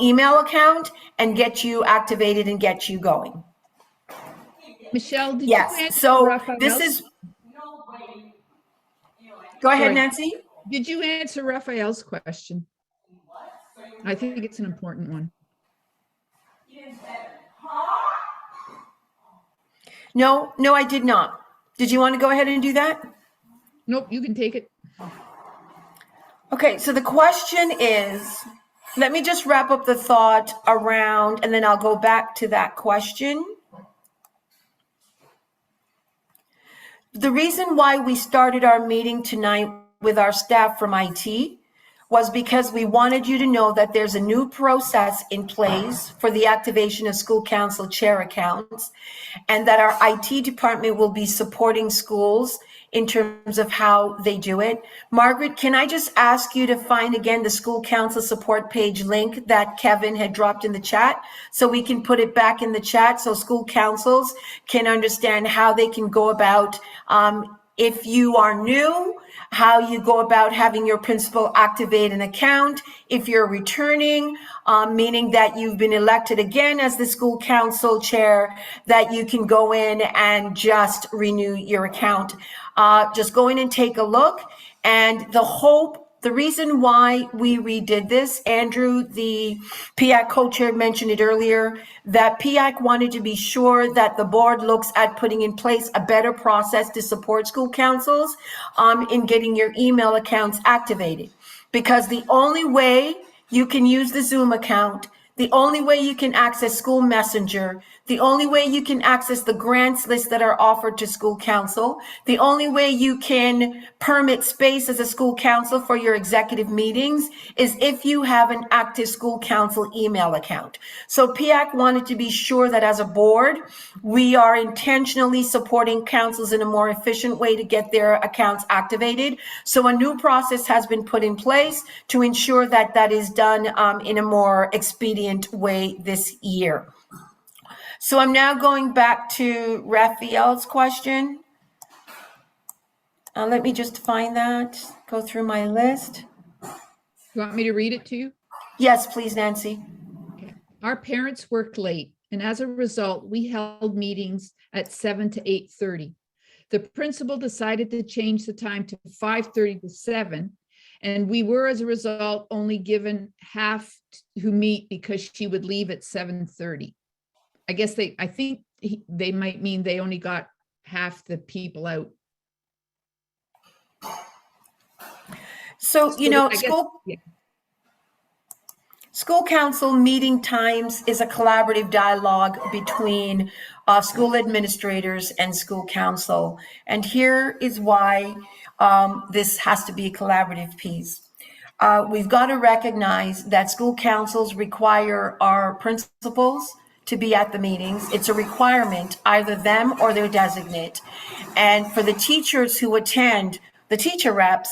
email account and get you activated and get you going. Michelle, did you Yes, answer so Raphael's? this is, go ahead, Sorry. Nancy. Did you answer Raphael's question? I think it's an important one. No, I did not. Did you want to go ahead and do that? Nope, you can take it. Okay, so the question is, let me just wrap up the thought around, and then I'll go back to that question. The reason why we started our meeting tonight with our staff from IT was because we wanted you to know that there's a new process in place for the activation of school council chair accounts, and that our IT department will be supporting schools in terms of how they do it. Margaret, can I just ask you to find again the school council support page link that Kevin had dropped in the chat, so we can put it back in the chat so school councils can understand how they can go about, if you are new, how you go about having your principal activate an account. If you're returning, meaning that you've been elected again as the school council chair, that you can go in and just renew your account. Just go in and take a look. And the reason why we redid this, Andrew, the PIAC co-chair mentioned it earlier, that PIAC wanted to be sure that the board looks at putting in place a better process to support school councils in getting your email accounts activated. Because the only way you can use the Zoom account, the only way you can access School Messenger, the only way you can access the grants list that are offered to school council, the only way you can permit space as a school council for your executive meetings is if you have an active school council email account. So PIAC wanted to be sure that as a board, we are intentionally supporting councils in a more efficient way to get their accounts activated. So a new process has been put in place to ensure that that is done in a more expedient way this year. So I'm now going back to Raphael's question. Let me just find that, go through my list. You want me to read it to you? Yes, please, Nancy. Okay. Our parents worked late, and as a result, we held meetings at 7 to 8:30. The principal decided to change the time to 5:30 to 7, and we were, as a result, only given half who meet because she would leave at 7:30. I think they might mean they only got half the people out. So, you know, I guess, school, yeah. School council meeting times is a collaborative dialogue between school administrators and school council. And here is why this has to be a collaborative piece. We've got to recognize that school councils require our principals to be at the meetings. It's a requirement, either them or their designate. And for the teachers who attend, the teacher reps,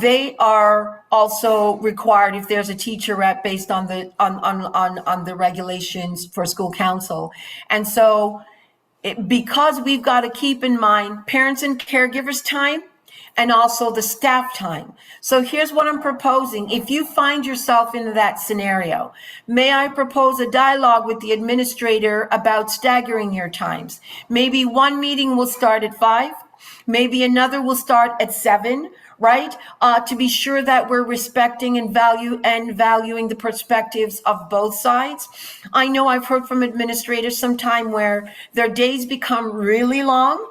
they are also required if there's a teacher rep based on the regulations for school council. And so because we've got to keep in mind parents and caregivers time and also the staff time. So here's what I'm proposing. If you find yourself in that scenario, may I propose a dialogue with the administrator about staggering your times? Maybe one meeting will start at 5, maybe another will start at 7, right? To be sure that we're respecting and valuing the perspectives of both sides. I know I've heard from administrators sometime where their days become really long.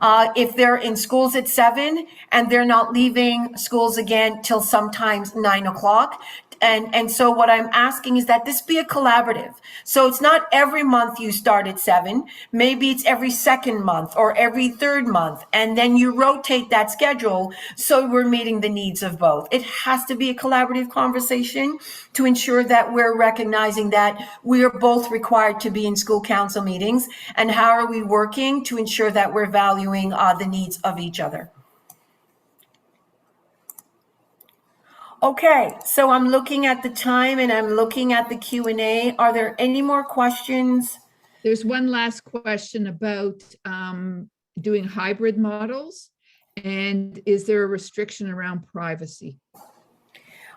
If they're in schools at 7 and they're not leaving schools again till sometimes 9 o'clock. And so what I'm asking is that this be a collaborative. So it's not every month you start at 7, maybe it's every second month or every third month. And then you rotate that schedule so we're meeting the needs of both. It has to be a collaborative conversation to ensure that we're recognizing that we are both required to be in school council meetings. And how are we working to ensure that we're valuing the needs of each other? Okay, so I'm looking at the time and I'm looking at the Q&A. Are there any more questions? There's one last question about doing hybrid models. And is there a restriction around privacy?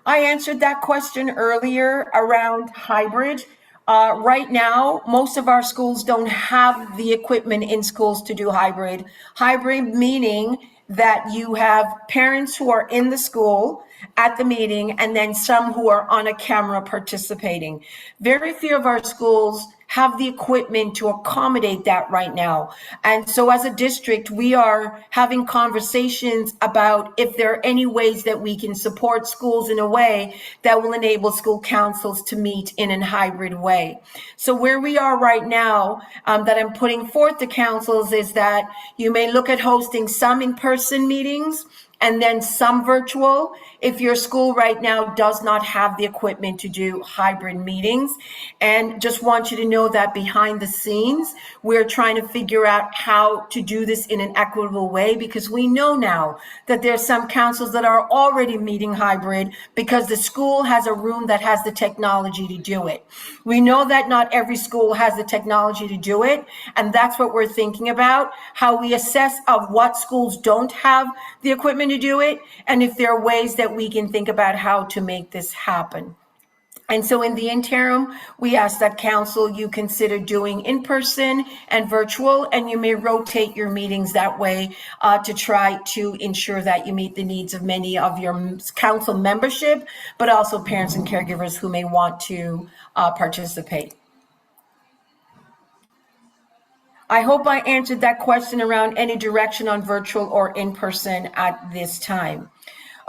I answered that question earlier around hybrid. Right now, most of our schools don't have the equipment in schools to do hybrid. Hybrid meaning that you have parents who are in the school at the meeting and then some who are on a camera participating. Very few of our schools have the equipment to accommodate that right now. And so as a district, we are having conversations about if there are any ways that we can support schools in a way that will enable school councils to meet in a hybrid way. So where we are right now, that I'm putting forth to councils is that you may look at hosting some in-person meetings and then some virtual if your school right now does not have the equipment to do hybrid meetings. And just want you to know that behind the scenes, we're trying to figure out how to do this in an equitable way, because we know now that there's some councils that are already meeting hybrid because the school has a room that has the technology to do it. We know that not every school has the technology to do it, and that's what we're thinking about, how we assess of what schools don't have the equipment to do it, and if there are ways that we can think about how to make this happen. And so in the interim, we ask that council you consider doing in-person and virtual, and you may rotate your meetings that way to try to ensure that you meet the needs of many of your council membership, but also parents and caregivers who may want to participate. I hope I answered that question around any direction on virtual or in-person at this time.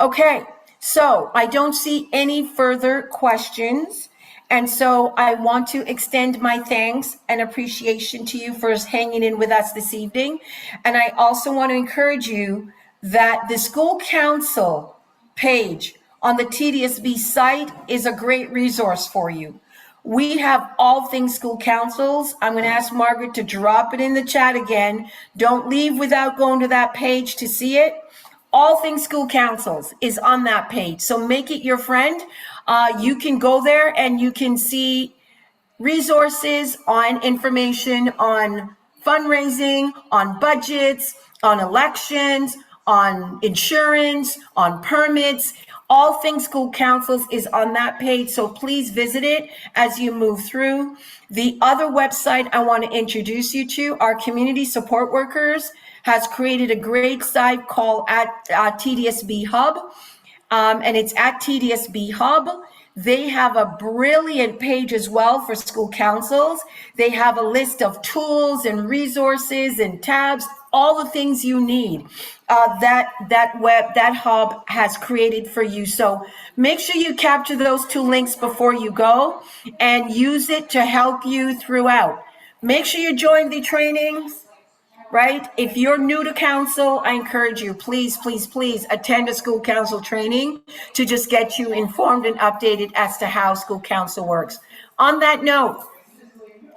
Okay, so I don't see any further questions. And so I want to extend my thanks and appreciation to you for hanging in with us this evening. And I also want to encourage you that the school council page on the TDSB site is a great resource for you. We have all things school councils. I'm going to ask Margaret to drop it in the chat again. Don't leave without going to that page to see it. All things school councils is on that page. So make it your friend. You can go there and you can see resources on information on fundraising, on budgets, on elections, on insurance, on permits. All things school councils is on that page, so please visit it as you move through. The other website I want to introduce you to, our community support workers has created a great site called at TDSB Hub, and it's at TDSB Hub. They have a brilliant page as well for school councils. They have a list of tools and resources and tabs, all the things you need. that hub has created for you. So make sure you capture those 2 links before you go and use it to help you throughout. Make sure you join the trainings, right? If you're new to council, I encourage you, please, please, please attend a school council training to just get you informed and updated as to how school council works. On that note,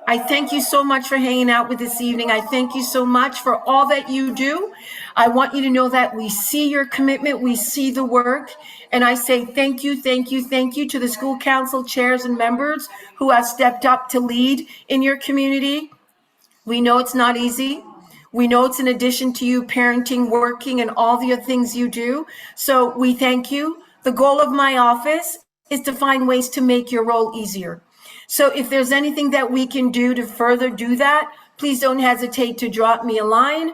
I thank you so much for hanging out with this evening. I thank you so much for all that you do. I want you to know that we see your commitment, we see the work, and I say thank you, thank you, thank you to the school council chairs and members who have stepped up to lead in your community. We know it's not easy. We know it's in addition to you parenting, working, and all the other things you do. So we thank you. The goal of my office is to find ways to make your role easier. So if there's anything that we can do to further do that, please don't hesitate to drop me a line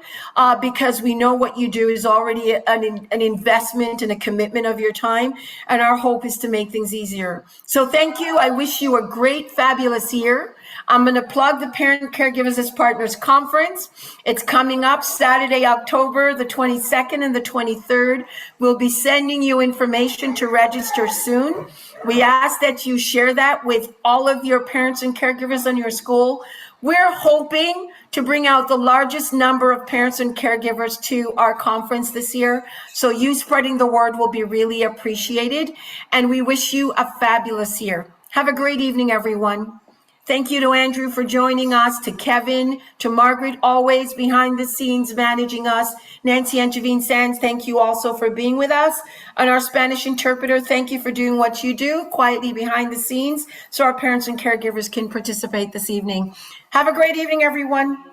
because we know what you do is already an investment and a commitment of your time. And our hope is to make things easier. So thank you. I wish you a great, fabulous year. I'm going to plug the Parent Caregivers as Partners Conference. It's coming up Saturday, October the 22nd and the 23rd. We'll be sending you information to register soon. We ask that you share that with all of your parents and caregivers in your school. We're hoping to bring out the largest number of parents and caregivers to our conference this year. So you spreading the word will be really appreciated. And we wish you a fabulous year. Have a great evening, everyone. Thank you to Andrew for joining us, to Kevin, to Margaret, always behind the scenes managing us. Nancy Angevine-Sands, thank you also for being with us. And our Spanish interpreter, thank you for doing what you do quietly behind the scenes so our parents and caregivers can participate this evening. Have a great evening, everyone.